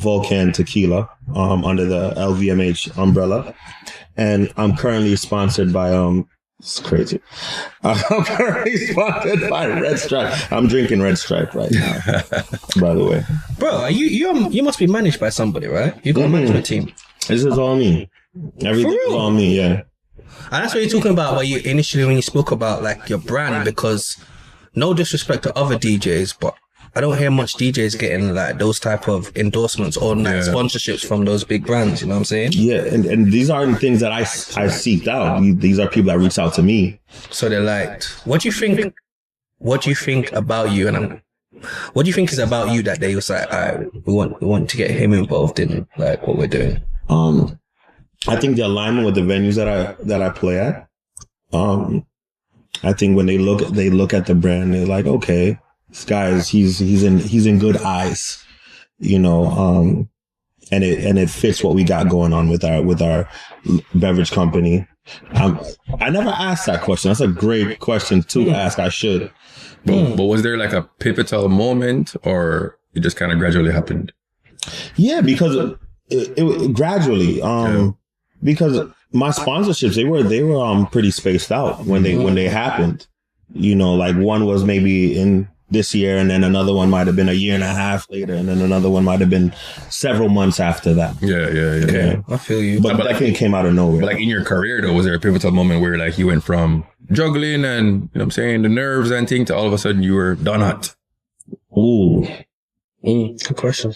Volcan Tequila under the LVMH umbrella, and I'm currently sponsored by it's crazy. I'm currently sponsored by Red Stripe. I'm drinking Red Stripe right now, by the way. Bro, you must be managed by somebody, right? You got a management team. This is all me. Everything is all me, yeah. And that's what you're talking about when you spoke about like your brand, because no disrespect to other DJs, but I don't hear much DJs getting like those type of endorsements or like sponsorships from those big brands. You know what I'm saying? Yeah, and these aren't things that I seeked out. These are people that reach out to me. So they're like, what do you think? What do you think about you? And what do you think is about you that they was like, all right, we want to get him involved in like what we're doing? I think the alignment with the venues that I play at. I think when they look at the brand, they're like, okay. This guy he's in good eyes, you know, and it fits what we got going on with our beverage company. I never asked that question. That's a great question to ask. I should. But was there like a pivotal moment, or it just kind of gradually happened? Yeah, because it gradually. Because my sponsorships they were pretty spaced out when they happened. You know, like one was maybe in this year, and then another one might have been a year and a half later, and then another one might have been several months after that. Yeah. I feel you. But I think it came out of nowhere. But like in your career though, was there a pivotal moment where like you went from juggling and, you know what I'm saying, the nerves and things, to all of a sudden you were done hot? Ooh. Good question.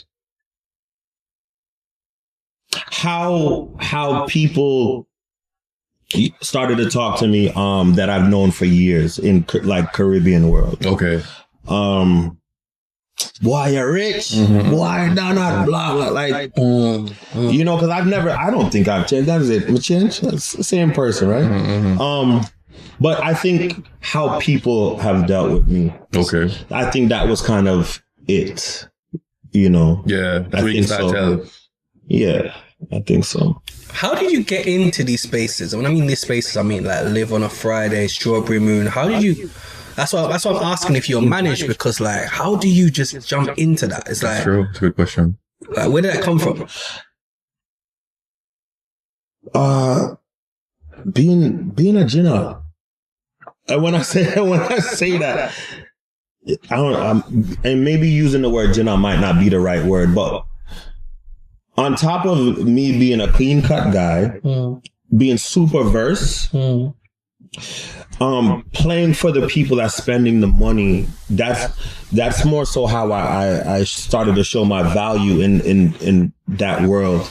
How people started to talk to me that I've known for years in like Caribbean world. Okay. Boy, you're rich. Boy, you're not blah blah. Like, you know, because I don't think I've changed. That is it. We changed. That's the same person, right? But I think how people have dealt with me. Okay. I think that was kind of it. You know. Yeah. That's what you start telling. Yeah, I think so. How did you get into these spaces? When I mean these spaces, I mean like Live on a Friday, Strawberry Moon. How did you? That's why I'm asking if you're managed, because like, how do you just jump into that? It's like, true. It's a good question. Like, where did that come from? Being a Jinner. When I say that, I don't. And maybe using the word Jinner might not be the right word, but on top of me being a clean cut guy, being super verse, playing for the people that's spending the money, that's more so how I started to show my value in that world.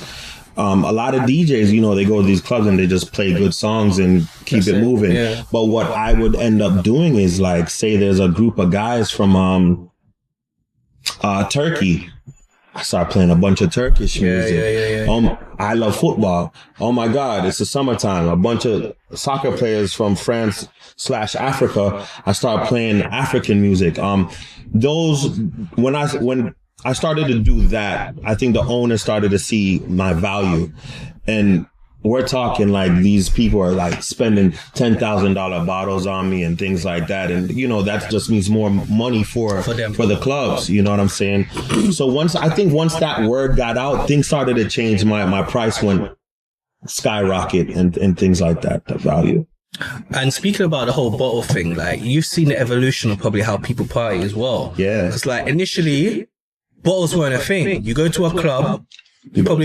A lot of DJs, you know, they go to these clubs and they just play good songs and keep it moving. Yeah. But what I would end up doing is, like, say there's a group of guys from Turkey. I started playing a bunch of Turkish music. Yeah. I love football. Oh my God, it's the summertime. A bunch of soccer players from France / Africa. I started playing African music. When I started to do that, I think the owner started to see my value. And we're talking like these people are like spending $10,000 bottles on me and things like that. And, you know, that just means more money for the clubs. You know what I'm saying? So once that word got out, things started to change. My price went skyrocket and things like that, the value. And speaking about the whole bottle thing, like, you've seen the evolution of probably how people party as well. Yeah. It's like initially bottles weren't a thing. You go to a club, people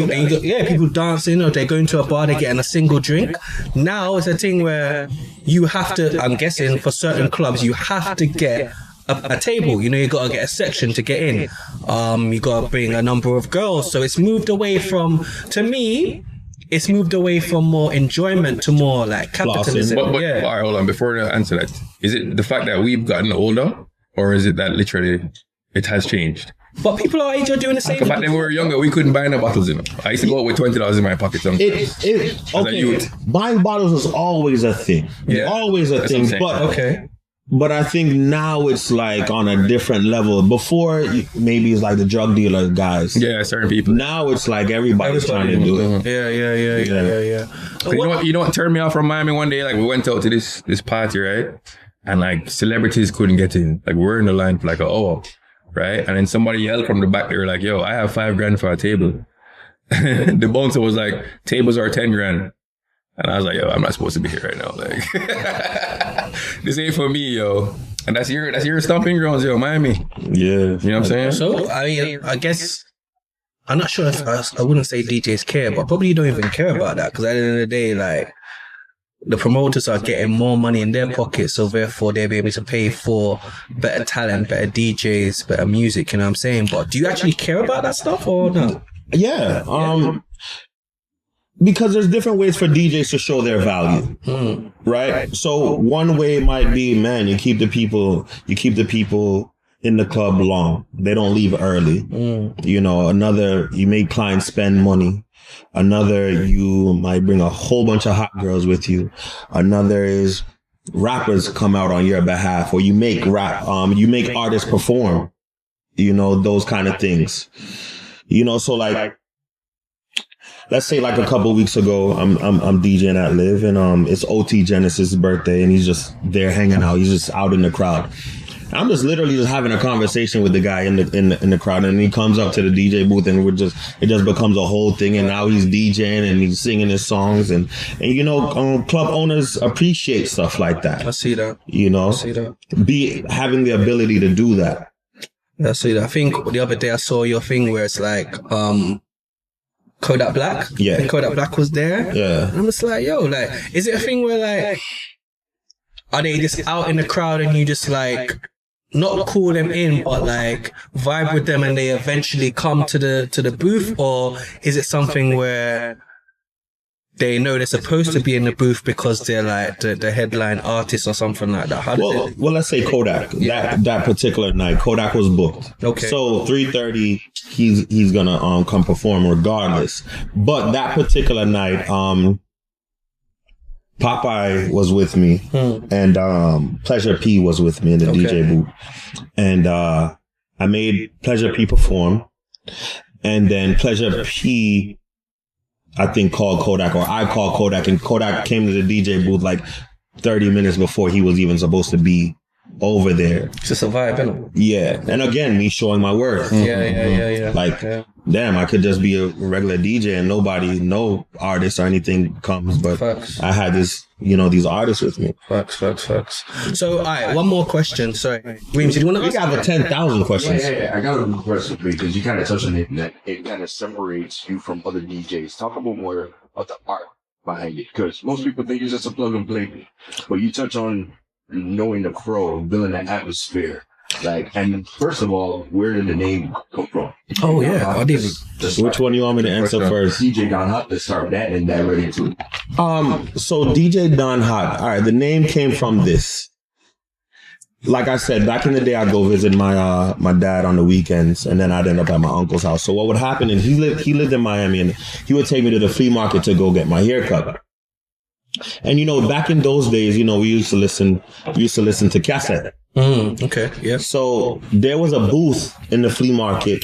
dancing, or they go into a bar, they're getting a single drink. Now it's a thing where you have to, I'm guessing for certain clubs, you have to get a table. You know, you got to get a section to get in. You got to bring a number of girls. So it's moved away from, to me, it's moved away from more enjoyment to more like capitalism. But all right, hold on. Before I answer that, is it the fact that we've gotten older, or is it that literally it has changed? But people our age are doing the same. Back then when we were younger, we couldn't buy no bottles, you know. I used to go out with $20 in my pocket sometimes. Buying bottles was always a thing. Yeah, always a thing. But I think now it's like on a different level. Before, maybe it's like the drug dealer guys. Yeah, certain people. Now it's like everybody's trying to do it. Yeah. You know what turned me off from Miami one day? Like, we went out to this party, right? And like celebrities couldn't get in. Like, we're in the line for like an hour. Right? And then somebody yelled from the back. They were like, yo, I have $5,000 for a table. The bouncer was like, tables are $10,000. And I was like, yo, I'm not supposed to be here right now. Like, this ain't for me, yo. And that's your stomping grounds, yo, Miami. Yeah. You know what I'm saying? So, I mean, I guess, I'm not sure if I wouldn't say DJs care, but probably you don't even care about that. Because at the end of the day, like, the promoters are getting more money in their pockets, so therefore they'll be able to pay for better talent, better DJs, better music, you know what I'm saying? But do you actually care about that stuff or no? Yeah. Because there's different ways for DJs to show their value, right? So one way might be, man, you keep the people in the club long. They don't leave early. You know, another, you make clients spend money. Another, you might bring a whole bunch of hot girls with you. Another is rappers come out on your behalf, or you make artists perform, you know, those kind of things. You know, so like, let's say like a couple weeks ago, I'm DJing at Live, and it's OT Genesis' birthday, and he's just there hanging out. He's just out in the crowd. I'm just literally just having a conversation with the guy in the crowd, and he comes up to the DJ booth, and it just becomes a whole thing. And now he's DJing and he's singing his songs, and you know, club owners appreciate stuff like that. I see that. You know, I see that. Having the ability to do that. I see that. I think the other day I saw your thing where it's like Kodak Black. Yeah, I think Kodak Black was there. Yeah, and I'm just like, yo, like, is it a thing where like, are they just out in the crowd and you just like, not call them in, but like vibe with them and they eventually come to the booth? Or is it something where they know they're supposed to be in the booth because they're like the headline artist or something like that? Well, let's say Kodak. That particular night, Kodak was booked. Okay. So 3:30, he's gonna come perform regardless. But that particular night, Popeye was with me, and Pleasure P was with me in the DJ booth, and I made Pleasure P perform, and then Pleasure P, I think, called Kodak, or I called Kodak, and Kodak came to the DJ booth like 30 minutes before he was even supposed to be over there. It's just a vibe, isn't it? Yeah, and again, me showing my worth. Yeah. Like, damn, I could just be a regular DJ and no artist or anything comes, but Facts. I had this, these artists with me. Facts. So, all right, one more question. Sorry, Reams, did you want to ask? We got 10,000 questions. Yeah, I got a question for you because you kind of touched on it, that it kind of separates you from other DJs. Talk about more of the art behind it, because most people think it's just a plug and play, but you touch on knowing the pro, building that atmosphere. Like, and first of all, where did the name come from? Oh yeah, I did. Which one you want me to answer first? DJ Don Hot. Let's start that and that right into it. So DJ Don Hot. All right, the name came from this. Like I said, back in the day, I'd go visit my dad on the weekends, and then I'd end up at my uncle's house. So what would happen? And he lived in Miami, and he would take me to the flea market to go get my hair cut. And back in those days, we used to listen to cassette. Okay, yeah. So there was a booth in the flea market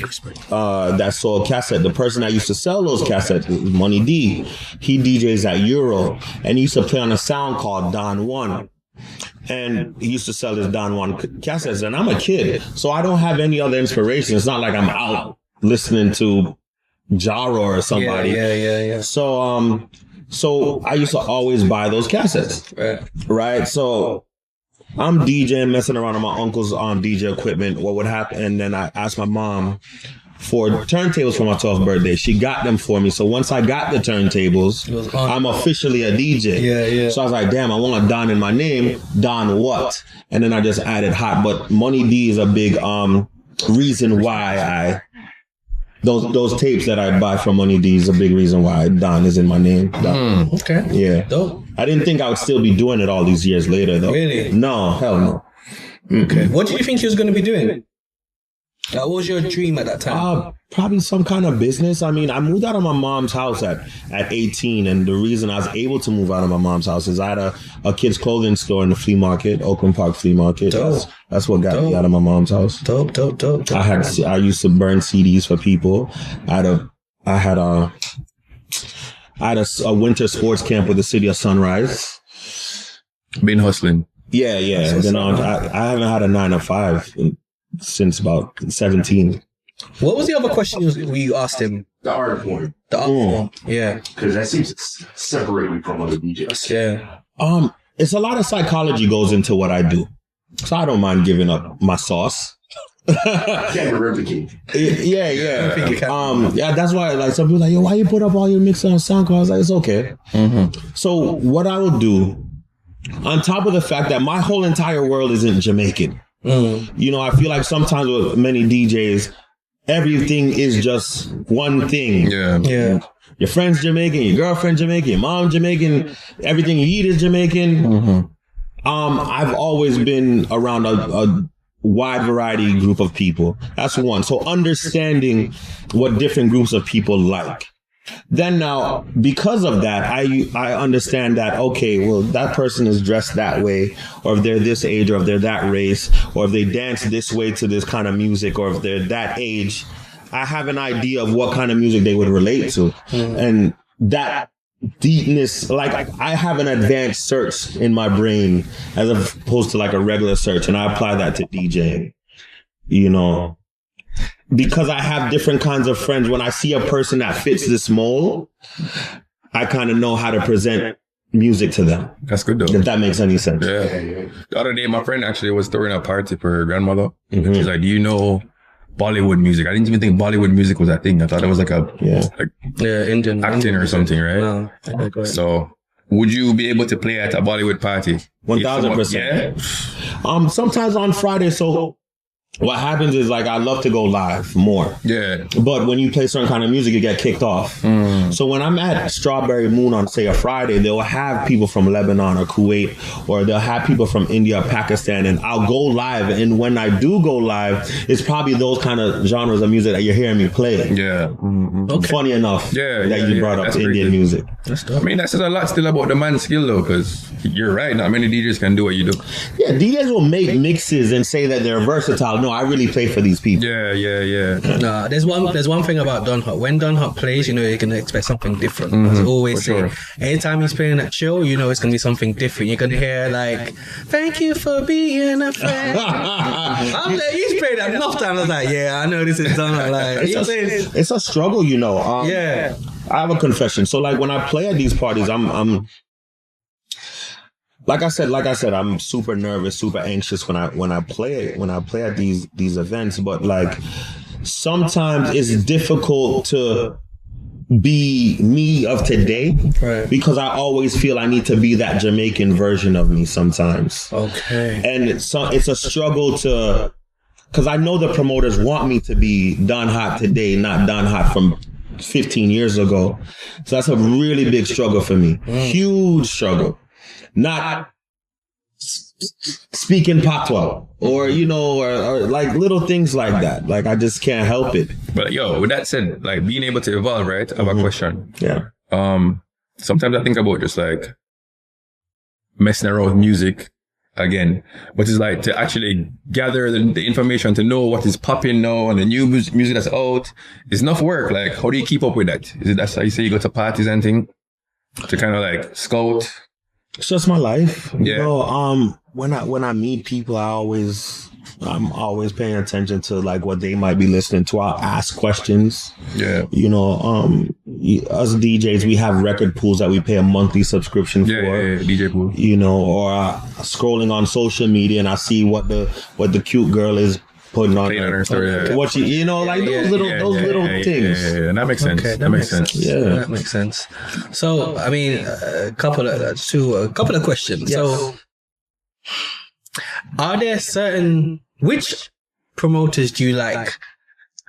that sold cassette. The person that used to sell those cassettes was Money D. He DJs at Euro, and he used to play on a sound called Don 1. And he used to sell his Don 1 cassettes. And I'm a kid, so I don't have any other inspiration. It's not like I'm out listening to Jaro or somebody. Yeah. So I used to always buy those cassettes. Right? So I'm DJing, messing around on my uncle's DJ equipment. What would happen? And then I asked my mom for turntables for my 12th birthday. She got them for me. So once I got the turntables, I'm officially a DJ. Yeah. So I was like, damn, I want a Don in my name. Don what? And then I just added Hot. But Money D is a big reason why those tapes that I buy from Money D is a big reason why Don is in my name. Okay. Yeah. Dope. I didn't think I would still be doing it all these years later, though. Really? No, hell no. Okay. What did you think you was going to be doing? What was your dream at that time? Probably some kind of business. I mean, I moved out of my mom's house at 18, and the reason I was able to move out of my mom's house is I had a kids' clothing store in the flea market, Oakland Park Flea Market. That's what got me out of my mom's house. Dope. I used to burn CDs for people. I had a winter sports camp with the city of Sunrise. Been hustling. Yeah. Then I haven't had a 9 to 5 since about 17. What was the other question you asked him? The art form. The art form. Yeah. Because that seems to separate me from other DJs. Yeah. It's a lot of psychology goes into what I do. So I don't mind giving up my sauce. Can't replicate. Yeah. Yeah, that's why like some people are like, yo, why you put up all your mixes on SoundCloud? I was like, it's okay. So what I will do, on top of the fact that my whole entire world isn't Jamaican. I feel like sometimes with many DJs, everything is just one thing. Yeah. Your friend's Jamaican, your girlfriend Jamaican, your mom Jamaican, everything you eat is Jamaican. I've always been around a wide variety group of people. That's one. So understanding what different groups of people like. Then now, because of that, I understand that, okay, well, that person is dressed that way, or if they're this age, or if they're that race, or if they dance this way to this kind of music, or if they're that age, I have an idea of what kind of music they would relate to. And that deepness, like I have an advanced search in my brain as opposed to like a regular search, and I apply that to DJing, because I have different kinds of friends. When I see a person that fits this mold, I kind of know how to present music to them. That's good though. If that makes any sense. Yeah. The other day, my friend actually was throwing a party for her grandmother. She's like, do you know Bollywood music? I didn't even think Bollywood music was a thing. I thought it was like Indian acting or something, right? No. So would you be able to play at a Bollywood party? 1,000%. Yeah. Sometimes on Friday, so what happens is like I love to go live more. Yeah. But when you play certain kind of music, you get kicked off. So when I'm at Strawberry Moon on say a Friday, they'll have people from Lebanon or Kuwait, or they'll have people from India or Pakistan, and I'll go live. And when I do go live, it's probably those kind of genres of music that you're hearing me play. Yeah. Okay. Funny enough that you brought up Indian music. I mean, that says a lot still about the man's skill though, because you're right. Not many DJs can do what you do. Yeah, DJs will make mixes and say that they're versatile. No, I really play for these people. Yeah. Nah, there's one thing about Don Hop. When Don Hop plays, you know you're gonna expect something different. As I always say, anytime he's playing that chill, you know it's gonna be something different. You're gonna hear like, "Thank you for being a friend." I'm like, he's played that enough times. I was like, yeah, I know this is Don Hop. Like, it's a struggle, you know. Yeah. I have a confession. So like when I play at these parties, I'm like I said, I'm super nervous, super anxious when I play at these events. But like sometimes it's difficult to be me of today, right? Because I always feel I need to be that Jamaican version of me sometimes. Okay. And it's a struggle to, because I know the promoters want me to be Don Hot today, not Don Hot from 15 years ago. So that's a really big struggle for me. Huge struggle. Not speaking patois or, you know, or like little things like that. Like I just can't help it. But yo, with that said, like being able to evolve, right? I have a question. Yeah. Sometimes I think about just like messing around with music again, but it's like to actually gather the information to know what is popping now and the new music that's out. It's enough work. Like, how do you keep up with that? Is it that's how you say you go to parties and thing to kind of like scout? It's just my life. Yeah. You know, when I meet people, I'm always paying attention to like what they might be listening to. I'll ask questions. Yeah. You know, us DJs, we have record pools that we pay a monthly subscription for. Yeah, DJ pool. You know, or scrolling on social media and I see what the cute girl is putting on her story. What you know, like those little things. Yeah, that makes sense. Okay, that makes sense. Yeah, that makes sense. So, I mean, a couple of questions. Yes. So, are there which promoters do you like?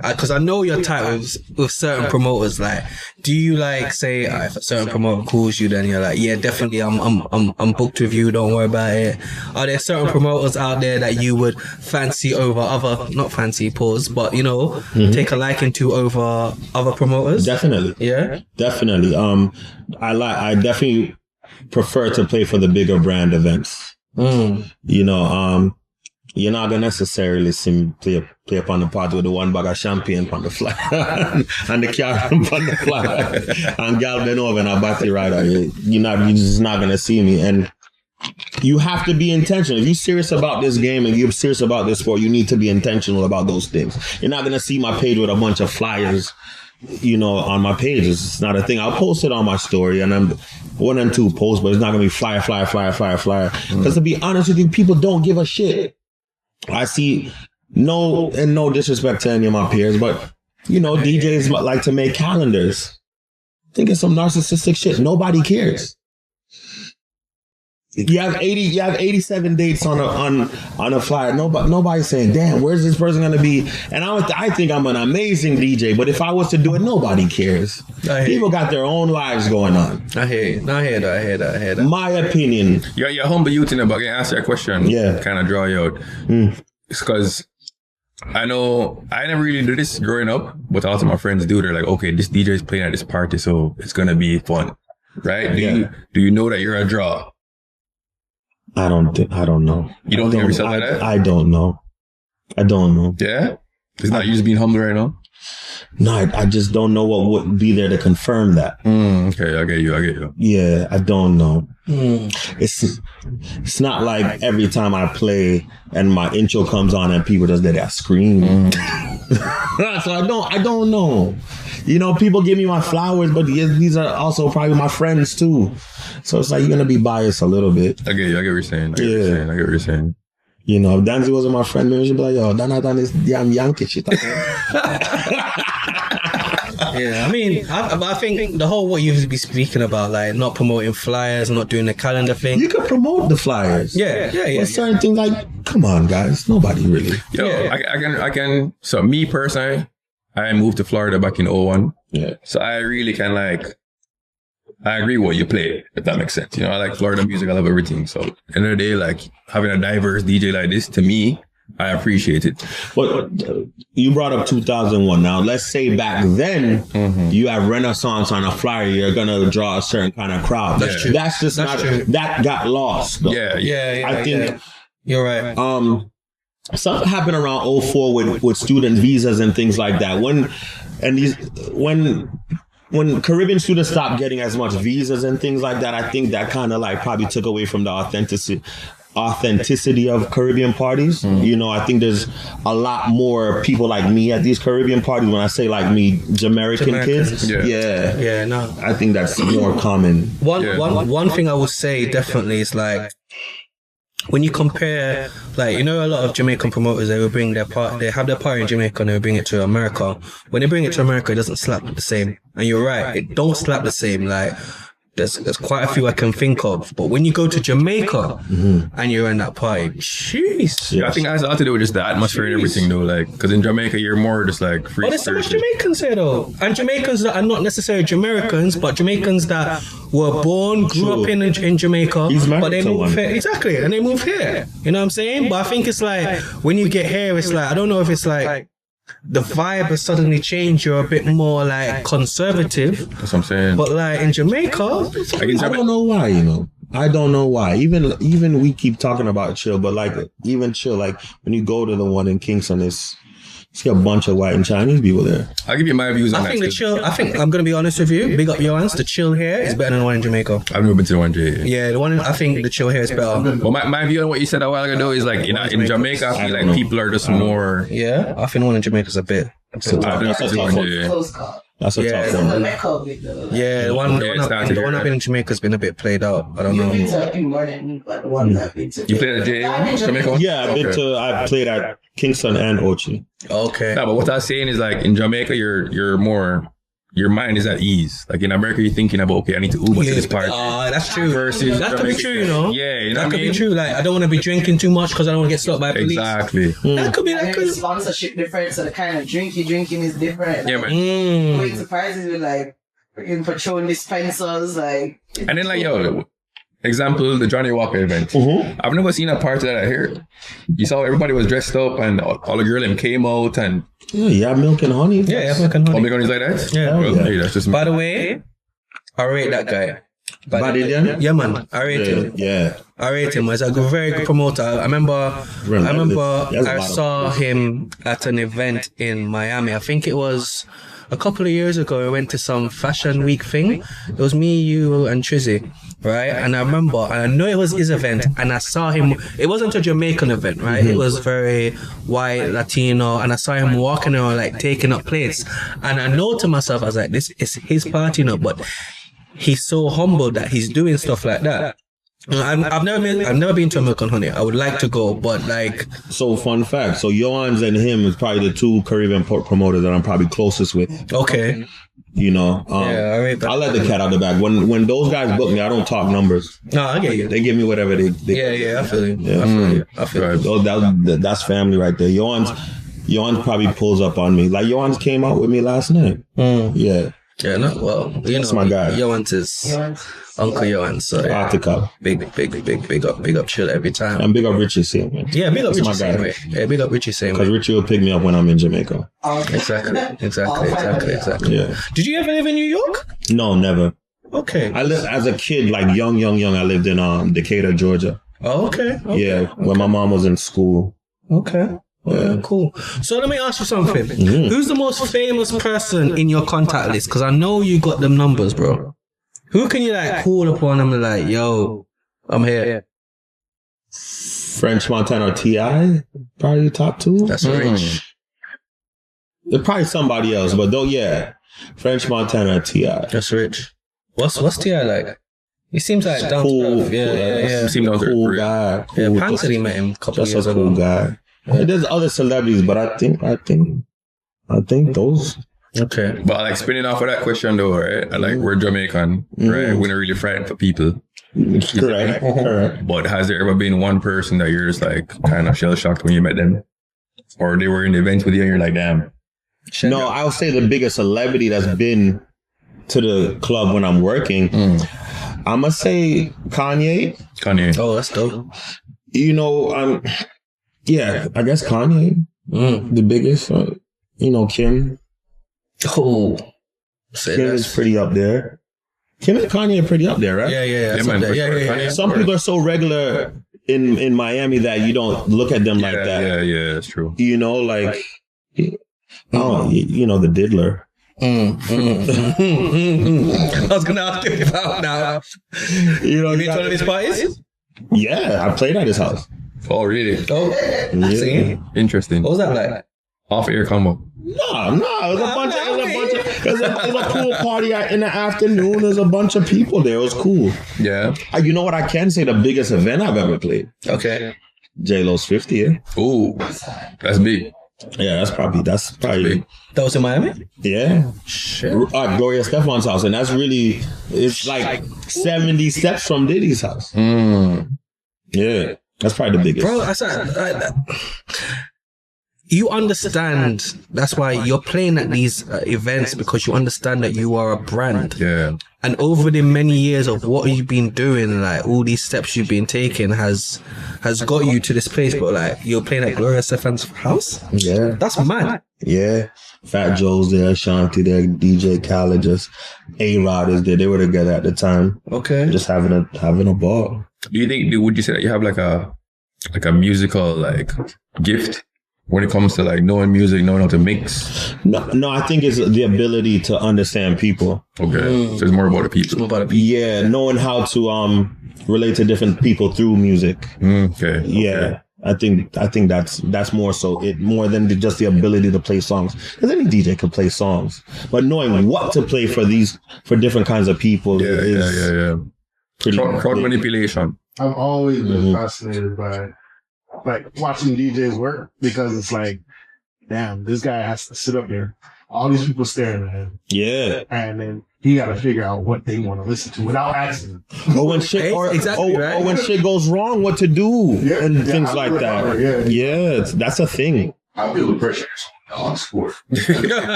Because I know you're tight with certain promoters. Like, do you like say if a certain promoter calls you, then you're like, yeah, definitely, I'm booked with you. Don't worry about it. Are there certain promoters out there that you would fancy over other, not fancy, pause, but you know, take a liking to over other promoters? Definitely. Yeah. Definitely. I definitely prefer to play for the bigger brand events. You know, you're not gonna necessarily see me play up on the party with the one bag of champagne on the fly and the car on the fly and gal been over and a battery rider. You're just not gonna see me. And you have to be intentional. If you're serious about this game and you're serious about this sport, you need to be intentional about those things. You're not gonna see my page with a bunch of flyers, you know, on my page. It's not a thing. I'll post it on my story and I'm 1 and 2 posts, but it's not gonna be flyer. Because to be honest with you, people don't give a shit. I see no disrespect to any of my peers, but you know, DJs like to make calendars. I think it's some narcissistic shit. Nobody cares. You have 87 dates on a flyer. Nobody's saying, damn, where's this person gonna be? And I think I'm an amazing DJ, but if I was to do it, nobody cares. People got their own lives going on. I hear that. My opinion. You're humble youth in it, but I can answer a question. Yeah. Kind of draw you out. It's because I know I never really do this growing up, but a lot of my friends do. They're like, okay, this DJ is playing at this party, so it's gonna be fun, right? Do you know that you're a draw? I don't know. You don't think of yourself like that? I don't know. Yeah? It's not you just being humble right now? No, I just don't know what would be there to confirm that. Okay, I get you. Yeah, I don't know. It's not like every time I play and my intro comes on and people just that scream. So I don't know. You know, people give me my flowers, but these are also probably my friends too. So it's like you're gonna be biased a little bit. I get what you're saying. I get what you're saying. You know, if Danzy wasn't my friend, maybe she'd be like, yo, Dana done this damn Yankee shit. Yeah, I mean, I think the whole what you be speaking about, like not promoting flyers, not doing the calendar thing. You could promote the flyers. Yeah. Certain things like come on, guys. Nobody really. Yo, I can. So me personally, I moved to Florida back in 01. Yeah. So I really can I agree with what you play, if that makes sense. You know, I like Florida music. I love everything. So at the end of the day, like having a diverse DJ like this, to me, I appreciate it. But you brought up 2001. Now, let's say back then, you have Renaissance on a flyer, you're going to draw a certain kind of crowd. That's true. That's just not true. That got lost, though. Yeah. I think you're right. Something happened around 04 with student visas and things like that. When Caribbean students stopped getting as much visas and things like that, I think that kind of like probably took away from the authenticity of Caribbean parties. You know, I think there's a lot more people like me at these Caribbean parties. When I say like me, Jamaican kids. Yeah, no. I think that's more common. One thing I would say definitely is like, when you compare, like, you know, a lot of Jamaican promoters, they will bring their part, they have their party in Jamaica and they will bring it to America. When they bring it to America, it doesn't slap the same. And you're right, it don't slap the same. Like, there's quite a few I can think of. But when you go to Jamaica and you're in that party, jeez. Yeah, I think it has a lot to do with just the atmosphere and everything, though. Like, because in Jamaica, you're more just like free. But there's so much Jamaicans here, though. And Jamaicans that are not necessarily Jamaicans, but Jamaicans that were born, grew up in Jamaica, but they move here. Exactly, and they move here. You know what I'm saying? But I think it's like, when you get here, it's like, I don't know if it's like, the vibe has suddenly changed. You're a bit more like conservative. That's what I'm saying. But like in Jamaica, I don't know why, you know. I don't know why. Even we keep talking about chill, but like even chill, like when you go to the one in Kingston, it's a bunch of white and Chinese people there. I'll give you my views on that. I think I'm gonna be honest with you. Big up Johannes. The chill here is better than the one in Jamaica. I've never been to the one in Jamaica. Yeah, I think the chill here is better. Well, my view on what you said a while ago is like in Jamaica, I feel like people are just more. Yeah, I think the one in Jamaica is a bit. That's a tough one. That's a tough one. Yeah, the one I've been in Jamaica has been a bit played out. I don't know. You played at Jamaica? Yeah, I played at Kingston and Ochi. Okay. No, but what I was saying is like in Jamaica, you're more. Your mind is at ease. Like in America, you're thinking about, okay, I need to Uber to this party. That's true. Versus that could be true, you know. Yeah, you know that what I mean? could be true. Like I don't want to be drinking too much because I don't want to get stopped by police. Exactly. That could be like sponsorship different, so the kind of drinking is different. Yeah, man. It surprises you, like freaking Patron dispensers, like. And then like example, the Johnny Walker event. I've never seen a party that I heard. You saw everybody was dressed up and all the girls came out and. Yeah, milk and honey. Yeah, milk and honey. Oh, milk and honey's like that? Yeah. Well, hey, that's just. By the way, I rate that guy. Yeah, man. I rate him. Yeah. I rate him. He's a very good promoter. I remember I saw him at an event in Miami. I think it was a couple of years ago. I went to some fashion week thing. It was me, you, and Trizzy, right? And I remember, and I know it was his event, and I saw him. It wasn't a Jamaican event, right? It was very white, Latino, and I saw him walking around, like taking up plates. And I know to myself, I was like, this is his party, but he's so humble that he's doing stuff like that. I've never been to a Milk and Honey. I would like to go, but like. So fun fact. So Johannes and him is probably the two Caribbean promoters that I'm probably closest with. Okay. You know, I'll let the cat out the bag. When those guys book me, I don't talk numbers. No, I get you. They give me whatever they I feel you. Yeah. I feel you. So that's family right there. Johannes probably pulls up on me. Like Johannes came out with me last night. Yeah. Yeah, that's my guy. Johannes is Uncle Johannes. So big up chill every time. And big up Richie same way. Yeah, big up Richie same way. Yeah, big up Richie same way. Because Richie will pick me up when I'm in Jamaica. Exactly. Yeah. Did you ever live in New York? No, never. Okay. I lived as a kid, like young. I lived in Decatur, Georgia. Oh, okay. Yeah, when my mom was in school. Okay. Yeah, cool. So let me ask you something. Who's the most famous person in your contact list? Because I know you got them numbers, bro. Who can you like call upon them and like, yo, I'm here? French Montana T.I. Probably top two. That's rich. There's probably somebody else, but though, yeah. French Montana T.I. That's rich. What's T.I. like? He seems like down to earth. Yeah. He seems like a cool guy. Yeah, Pan said he met him a couple years ago. Just a cool guy. Yeah. There's other celebrities, but I think those. Okay. But like spinning off of that question though, right? Like we're Jamaican, right? We're not really frightened for people. Correct. But has there ever been one person that you're just like kind of shell shocked when you met them, or they were in the event with you and you're like, damn? No, I would say the biggest celebrity that's been to the club when I'm working, I'm gonna say Kanye. Oh, that's dope. You know, yeah, I guess Kanye, the biggest. You know, Kim. Oh, Kim is pretty up there. Kim and Kanye are pretty up there, right? Yeah. Some people are so regular in Miami that you don't look at them like that. Yeah, that's true. You know, like, you know, the diddler. I was gonna ask you about now. You know, you been to one of his parties? Yeah, I played at his house. Oh, really? Oh, yeah. Interesting. What was that like? Off-air combo. No, it was a bunch of, it was a pool party in the afternoon. There's a bunch of people there. It was cool. Yeah. You know what I can say? The biggest event I've ever played. Okay. J-Lo's 50th. Ooh, that's big. Yeah, that's probably big. That was in Miami? Yeah. Shit. Gloria Stefan's house. And that's really, it's like 70 steps from Diddy's house. Yeah. That's probably the biggest. Bro, you understand, that's why you're playing at these events, because you understand that you are a brand. Yeah. And over the many years of what you've been doing, like all these steps you've been taking has got you to this place. But like, you're playing at Gloria Stefan's house? Yeah. That's mad. Yeah. Fat Joe's there, Shanti there, DJ Khaled, just A-Rod is there. They were together at the time. Okay. Just having a ball. Do you think, would you say that you have like a musical like gift when it comes to like knowing music, knowing how to mix? No, I think it's the ability to understand people. Okay. So it's more about the people. Yeah, knowing how to relate to different people through music. Okay. Yeah. I think that's more so it more than just the ability to play songs. Because any DJ can play songs, but knowing what to play for different kinds of people is pretty crowd manipulation. I've always been fascinated by like watching DJs work, because it's like, damn, this guy has to sit up there, all these people staring at him. Yeah. And then he got to figure out what they want to listen to without asking. Or when shit, or when shit goes wrong, what to do and things like that. Yeah, that's a thing. I feel the pressure on sport.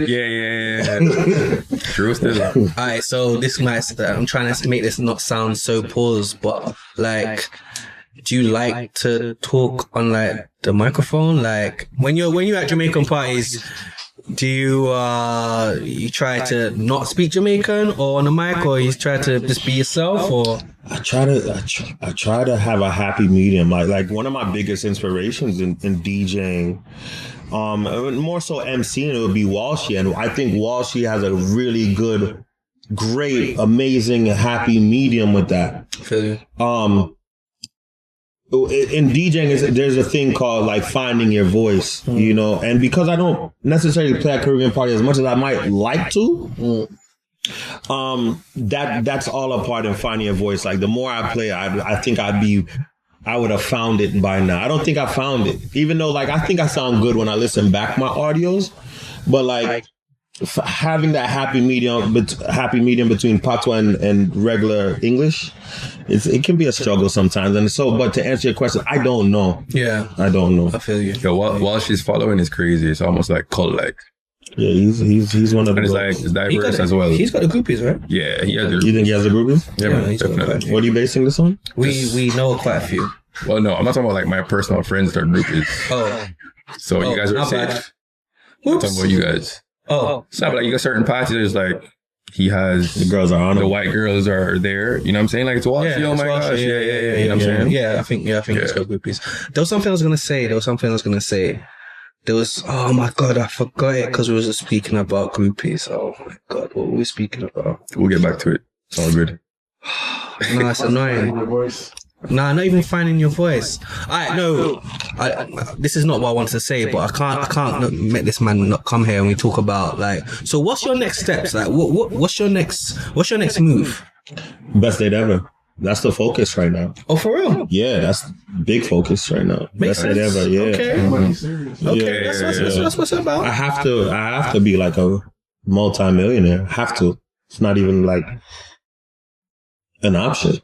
Yeah. True still. Alright, so this might, I'm trying to make this not sound so paused, but like, do you like to talk on like the microphone? Like when you're at Jamaican parties, do you try to not speak Jamaican or on the mic, or you try to just be yourself? Or I try to have a happy medium. Like one of my biggest inspirations in DJing, more so MCing, it would be Walshy, and I think Walshy has a really good, great, amazing, happy medium with that. Feel you. In DJing, there's a thing called like finding your voice, you know, and because I don't necessarily play at Caribbean parties as much as I might like to, that's all a part in finding your voice. Like the more I play, I think I would have found it by now. I don't think I found it, even though like I think I sound good when I listen back my audios, but like having that happy medium between patois and regular English, it can be a struggle sometimes. And so, but to answer your question, I don't know. Yeah, I don't know. I feel you. Yo, while she's following is crazy. It's almost like cult like. Yeah, he's one of and the. It's diverse as well. He's got the groupies, right? Yeah, he has. You think he has the groupies? Yeah, man, definitely. What are you basing this on? We know quite a few. Well, no, I'm not talking about like my personal friends that are groupies. Oh, so you guys are safe. I'm talking about you guys. Oh, it's not like you got certain parties. There's like he has the girls are on the white girls are there. You know what I'm saying? Like it's Walshy. Oh my gosh. Yeah. You know what I'm saying? Yeah, I think it's got groupies. There was something I was gonna say. There was, oh my God, I forgot it because we were just speaking about groupies. Oh my God, what were we speaking about? We'll get back to it. It's all good. No, it's annoying. Nah, not even finding your voice. This is not what I wanted to say, but I can't make this man not come here and we talk about like. So, what's your next steps? Like, what's your next move? Best date ever. That's the focus right now. Oh, for real? Yeah, that's big focus right now. Makes Best date sense. ever. Yeah. Okay. That's what's it about. I have to be like a multi-millionaire. Have to. It's not even like an option.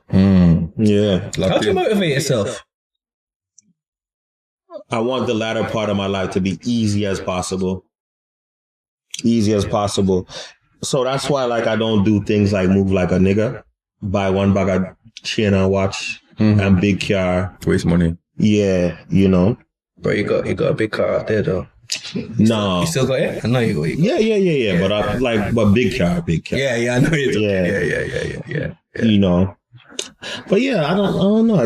Yeah. How do you motivate yourself? I want the latter part of my life to be easy as possible. Easy as possible. So that's why, like, I don't do things like move like a nigga, buy one bag of chain and watch, and big car. Waste money. Yeah, you know. But you got a big car out there, though. No. You still got it? I know you got it. Yeah. But big car. Yeah, I know you do. Yeah. You know. But yeah, I don't know.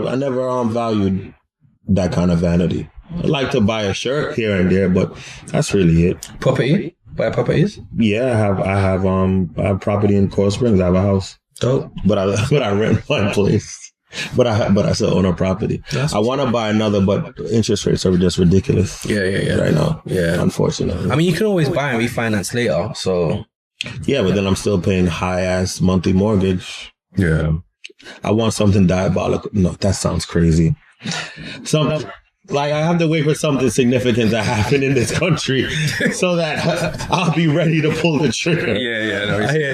I never valued that kind of vanity. I like to buy a shirt here and there, but that's really it. Property? Buy properties? Yeah, I have property in Coral Springs. I have a house. Oh. But I rent my place. But I still own a property. I want to buy another, but interest rates are just ridiculous. Yeah. Right now. Yeah. Unfortunately. I mean, you can always buy and refinance later, so. Yeah, but then I'm still paying high-ass monthly mortgage. Yeah. I want something diabolical. No, that sounds crazy. Like, I have to wait for something significant to happen in this country so that I'll be ready to pull the trigger. Yeah.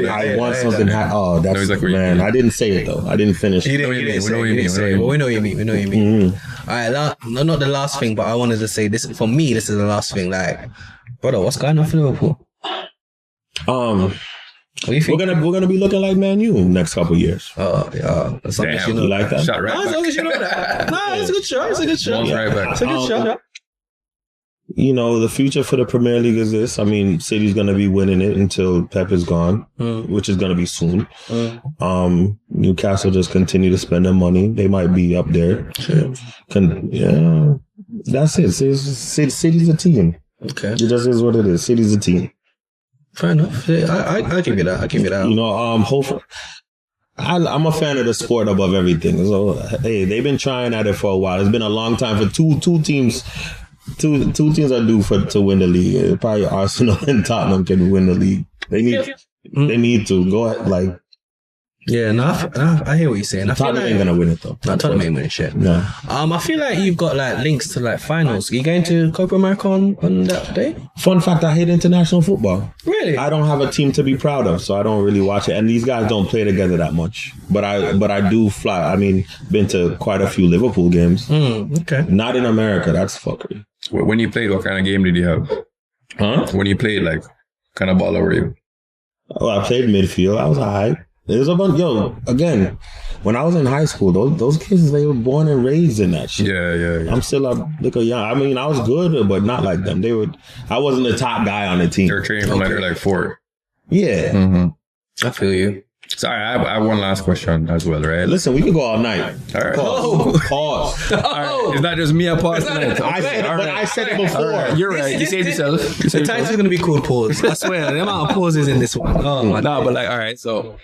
No, I want something. Oh, that's exactly man. I didn't say it though. I didn't finish. You didn't say it. But we know what you mean. Mm-hmm. All right, not the last thing, but I wanted to say this. For me, this is the last thing. Like, brother, what's going on for Liverpool? What do you think? We're gonna be looking like Man U next couple of years. Oh yeah, as long as you know. You like that? Shot right back. As long as you know that. It's a good shot. It's a good shot. Right back. It's a good shot. You know, the future for the Premier League is this. I mean, City's going to be winning it until Pep is gone, which is going to be soon. Newcastle just continue to spend their money. They might be up there. Yeah, that's it. City's a team. Okay. It just is what it is. City's a team. Fair enough. I give you that. You know, hopefully. I'm a fan of the sport above everything. So, hey, they've been trying at it for a while. It's been a long time for two teams. Two teams are due to win the league. Probably Arsenal and Tottenham can win the league. They need to go ahead, like. Yeah, I hear what you're saying. Tottenham ain't gonna win it though. No, Tottenham ain't winning shit. No. I feel like you've got like links to like finals. Are you going to Copa America on that day? Fun fact: I hate international football. Really? I don't have a team to be proud of, so I don't really watch it. And these guys don't play together that much. But I do fly. I mean, been to quite a few Liverpool games. Okay. Not in America. That's fuckery. When you played, what kind of game did you have? Huh? When you played, like, kind of baller were you? Oh, I played midfield. I was alright. There's a bunch. Yo, again, when I was in high school, those kids, they were born and raised in that shit. Yeah. I'm still a young. I mean, I was good, but not like them. I wasn't the top guy on the team. They're training from like 4. Yeah. Mm-hmm. I feel you. Sorry, I have one last question as well, right? Listen, we can go all night. All right. Pause. All right. It's not just me a pause tonight. I said it before. Right. You're right. You saved yourself. The title's going to be called Pause. I swear, the amount of pauses in this one. Oh, my no, but like, all right. So,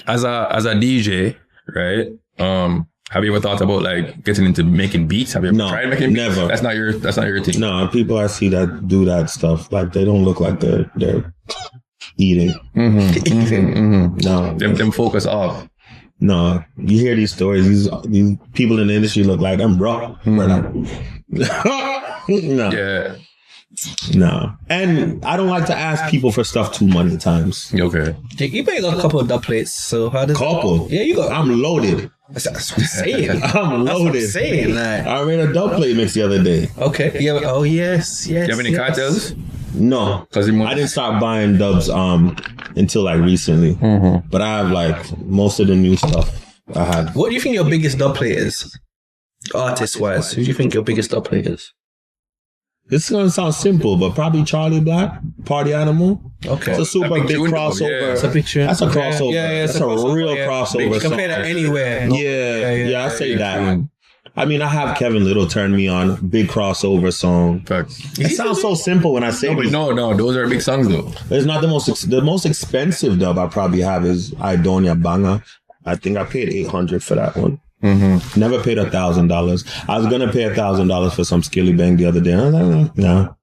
as a DJ, right? Have you ever thought about like getting into making beats? Have you ever tried making beats? Never. That's not your thing. No, people I see that do that stuff, like they don't look like they're eating. No. Them focus off. No. You hear these stories, these people in the industry look like them, bro. No. Yeah. No. And I don't like to ask people for stuff too many times. Okay. You probably got a couple of dub plates, so how does Couple? Yeah, you got. I'm loaded. That's what I'm saying. I'm loaded. That's what I'm saying. Like. I made a dub plate mix the other day. Okay. Yeah. Oh yes. Do you have any cocktails? No, I didn't start buying dubs until like recently. But I have like most of the new stuff. I have. What do you think your biggest dub plate is, artist wise? Who do you think your biggest dub plate is? This is gonna sound simple, but probably Charlie Black, Party Animal. Okay, it's a super big crossover. Yeah. It's a big tune. That's a crossover. Yeah, that's a real crossover. You can play that anywhere. Yeah, I say that. I mean, I have Kevin Little turn me on. Big crossover song. It sounds so simple when I say it. No, those are big songs though. It's not the most expensive dub I probably have is Idonia Banga. I think I paid $800 for that one. Never paid $1,000. I was gonna pay $1,000 for some Skilly Bang the other day. I was like, no.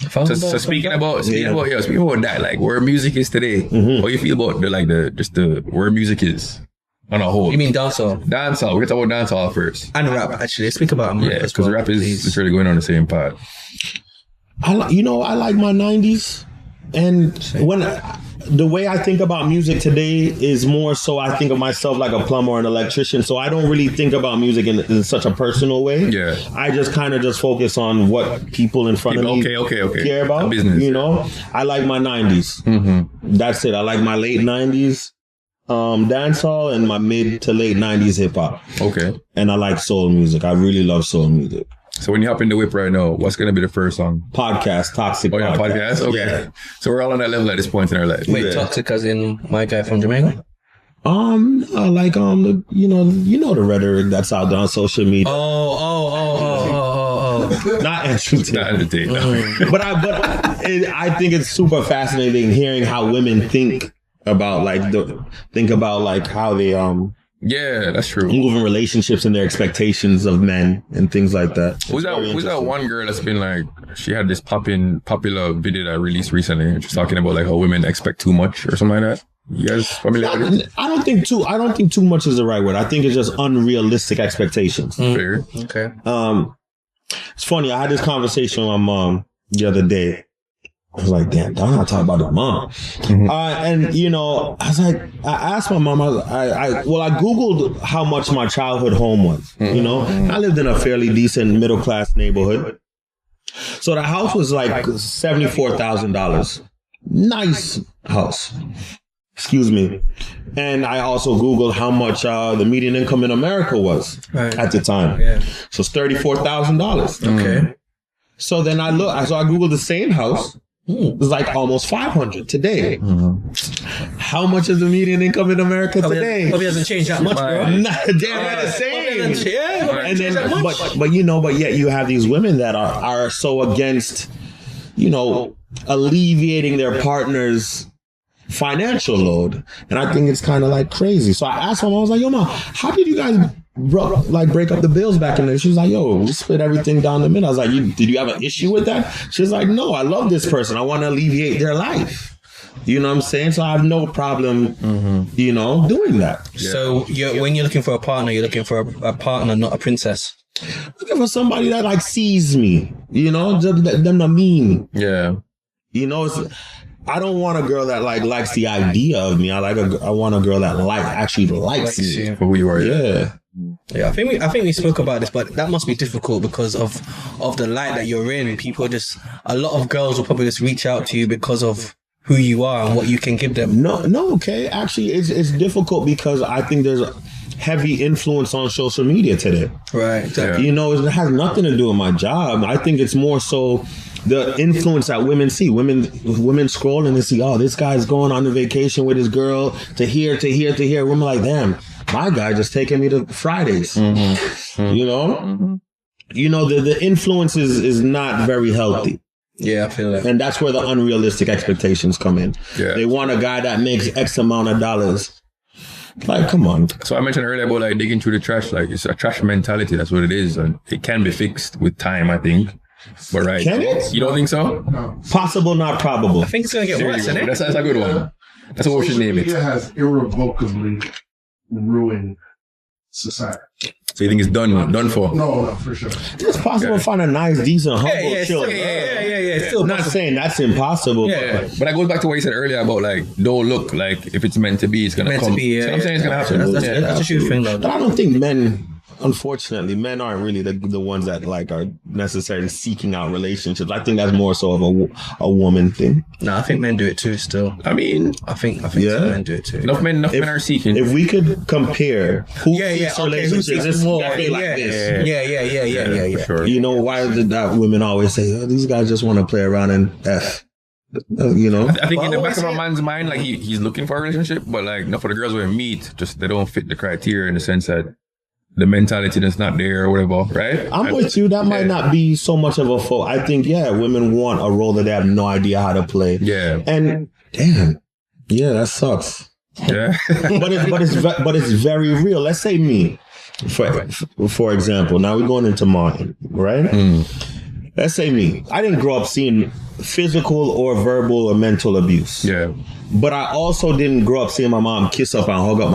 So speaking about that, like where music is today, what do you feel about the where music is on a whole? You mean dancehall? Dancehall. We're talking about dancehall first. And rap, actually. Let's speak about rap. Yeah, because rap is really going on the same part. I like my 90s, and the way I think about music today is more so I think of myself like a plumber or an electrician. So I don't really think about music in such a personal way. Yeah. I just kind of just focus on what people in front of me care about. Business. You know, I like my 90s. That's it. I like my late 90s dancehall and my mid to late 90s hip hop. Okay. And I like soul music. I really love soul music. So when you hop in the whip right now, what's going to be the first song? Podcast, Toxic. Oh yeah, podcast? Okay. Yeah. So we're all on that level at this point in our life. Wait, Toxic as in my guy from Jamaica? Like you know the rhetoric that's out there on social media. Not entertaining. But I think it's super fascinating hearing how women think about how they yeah, that's true. move in relationships and their expectations of men and things like that. Who's that one girl that's been like, she had this popular video that released recently, just talking about like how women expect too much or something like that. You guys familiar with it? I don't think too much is the right word. I think it's just unrealistic expectations. Fair. Okay. It's funny. I had this conversation with my mom the other day. I was like, damn, don't talk about the mom. And you know, I was like, I asked my mom. I Googled how much my childhood home was. You know, I lived in a fairly decent middle class neighborhood. So the house was like $74,000. Nice house. Excuse me. And I also Googled how much the median income in America was at the time. Yeah. So it's $34,000. Okay. So then I Googled the same house. It's like almost 500 today. How much is the median income in America today? Probably hasn't changed that much, bro. Damn, the same. And then, but yet you have these women that are so against, you know, alleviating their partner's financial load. And I think it's kind of like crazy. So I asked her, I was like, yo, Mom, how did you guys break up the bills back in there? She was like, yo, we split everything down the middle. I was like, did you have an issue with that? She was like, no, I love this person. I want to alleviate their life. You know what I'm saying? So I have no problem, you know, doing that. Yeah. So when you're looking for a partner, you're looking for a partner, not a princess. Looking for somebody that like sees me, you know, them not mean. Yeah. You know, I don't want a girl that like likes the idea of me. I want a girl that actually likes me for who you are. Yeah. Yeah, I think we spoke about this, but that must be difficult because of the light that you're in. A lot of girls will probably just reach out to you because of who you are and what you can give them. No, okay. Actually, it's difficult because I think there's a heavy influence on social media today. Right, exactly. You know, it has nothing to do with my job. I think it's more so the influence that women see. Women scrolling and see, oh, this guy's going on a vacation with his girl to here. Women like, damn, my guy just taking me to Fridays. You know? You know, the influence is not very healthy. Yeah, I feel that. And that's where the unrealistic expectations come in. Yeah. They want a guy that makes X amount of dollars. Like, come on. So I mentioned earlier about like digging through the trash. Like, it's a trash mentality. That's what it is. And it can be fixed with time, I think. But right. Can it? You don't think so? No. Possible, not probable. I think it's going to get worse, isn't it? That's a good one. That's what we should name it. It has irrevocably ruined society. So you think it's done for? No, for sure. It's possible to find a nice, decent, humble chill. Yeah. Still not saying that's impossible. Yeah. But that goes back to what you said earlier about like, don't look like if it's meant to be, it's going to come. Yeah, so I'm saying it's going to happen. That's a true thing, though. But I don't think men, unfortunately, men aren't really the ones that like are necessarily seeking out relationships. I think that's more so of a woman thing. No, I think men do it too still. I mean, I think some men do it too. Enough men are seeking. If we could compare who relationships, it's more like this. Yeah. For sure. You know, why did that women always say, oh, these guys just want to play around and F? You know, I think in the back of a man's mind, like he's looking for a relationship, but like not for the girls we meet, just they don't fit the criteria in the sense that the mentality that's not there or whatever, right? I'm with you. That might not be so much of a fault. I think, women want a role that they have no idea how to play. Yeah. And damn, that sucks. Yeah. but it's very real. Let's say me, for example. Now we're going into mine, right? Let's say me. I didn't grow up seeing physical or verbal or mental abuse. Yeah. But I also didn't grow up seeing my mom kiss up and hug up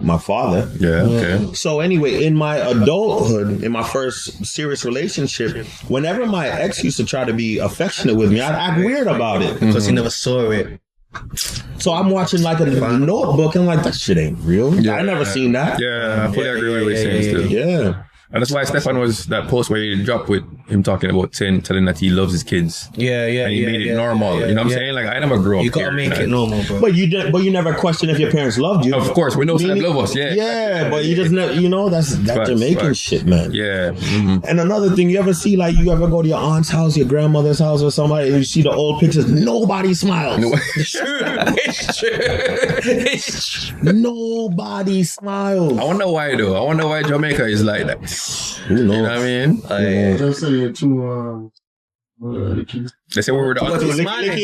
my father. Yeah, okay. So anyway, in my adulthood, in my first serious relationship, whenever my ex used to try to be affectionate with me, I'd act weird about it. Because he never saw it. So I'm watching like a notebook and like, that shit ain't real. Yeah, I never seen that. Yeah, I fully agree with what you're saying still. Yeah. And that's why Stefan was that post where he dropped with him talking about telling that he loves his kids. Yeah. And he made it normal. You know what I'm saying? Like, I never grew up. You gotta make it normal, bro. But you never question if your parents loved you. Of course, we know some love us, yeah. Yeah, but you just never, that's Jamaican shit, man. Yeah. And another thing, you ever see, like, you ever go to your aunt's house, your grandmother's house, or somebody, and you see the old pictures, nobody smiles. It's true. It's true. Nobody smiles. I wonder why though. I wonder why Jamaica is like that. Who knows? You know what I mean? Just say it to They said we were the smiling.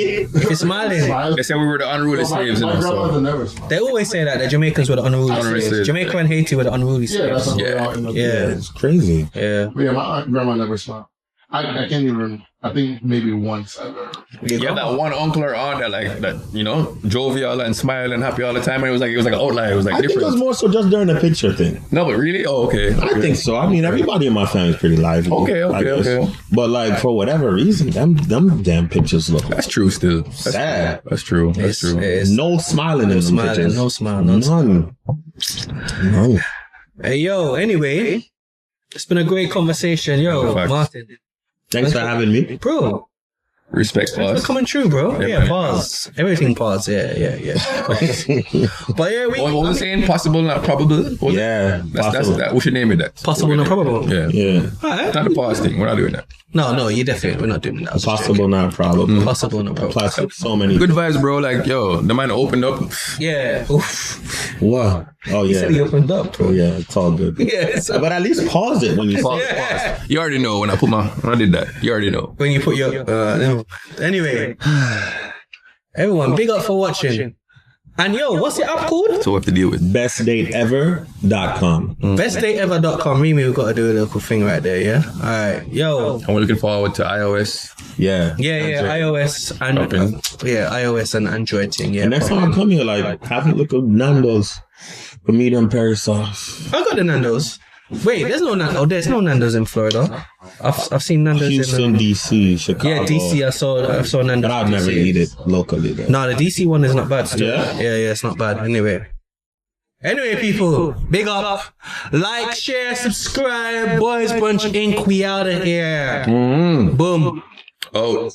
They said we were the unruly slaves, you know. So. They always say that the Jamaicans were the unruly slaves. Jamaica and Haiti were the unruly slaves. It's crazy. Yeah. Yeah, my grandma never smiled. I can't even. I think maybe once ever. You have that one uncle or aunt that jovial and smile and happy all the time, and it was like an outlier. It was like different. I think it was more so just during the picture thing. No, but really? Oh, okay. I think so. I mean, everybody in my family is pretty lively. Okay. But like, for whatever reason, them damn pictures look. That's true. Still, sad. That's true. That's true. No smiling in them pictures. No smile. None. Hey, yo. Anyway, it's been a great conversation, yo, Martin. Thanks for having me, bro. Respect, pause. It's coming true, bro. Yeah, pause. Everything pause. Yeah. But yeah, what was it saying? Possible, not probable. That's that. We should name it that. Possible, not probable. Yeah. Right. Not the pause thing. We're not doing that. No, you definitely. We're not doing that. Possible, not probable. Possible, not probable. Plastic, so many. Good vibes, bro. Like, yo, the man opened up. Yeah. Oof. Wow. Oh, He yeah. said he opened up, bro. Oh, yeah. It's all good. Yeah. But at least pause it when you pause. You already know when I did that. You already know. When you put your... Anyway. Everyone, big up for watching. And yo, what's the app called? So we have to deal with bestdateever.com. Bestdateever.com. Remy, we've got to do a little thing right there, yeah? Alright, yo. And we're looking forward to iOS. Yeah. iOS and iOS and Android thing, yeah. And next time I come here, like, have a look at Nando's for medium peri sauce. I got the Nando's. Wait, there's no Nando's. Oh, there's no Nando's in Florida. I've seen Nando's Houston, in DC, Chicago. Yeah, DC. I saw Nando's. But I've never eat it locally though. No, the DC one is not bad still. Yeah, it's not bad. Anyway, people, big up, like, share, subscribe, Boys Brunch Inc. We out of here. Boom. Oh.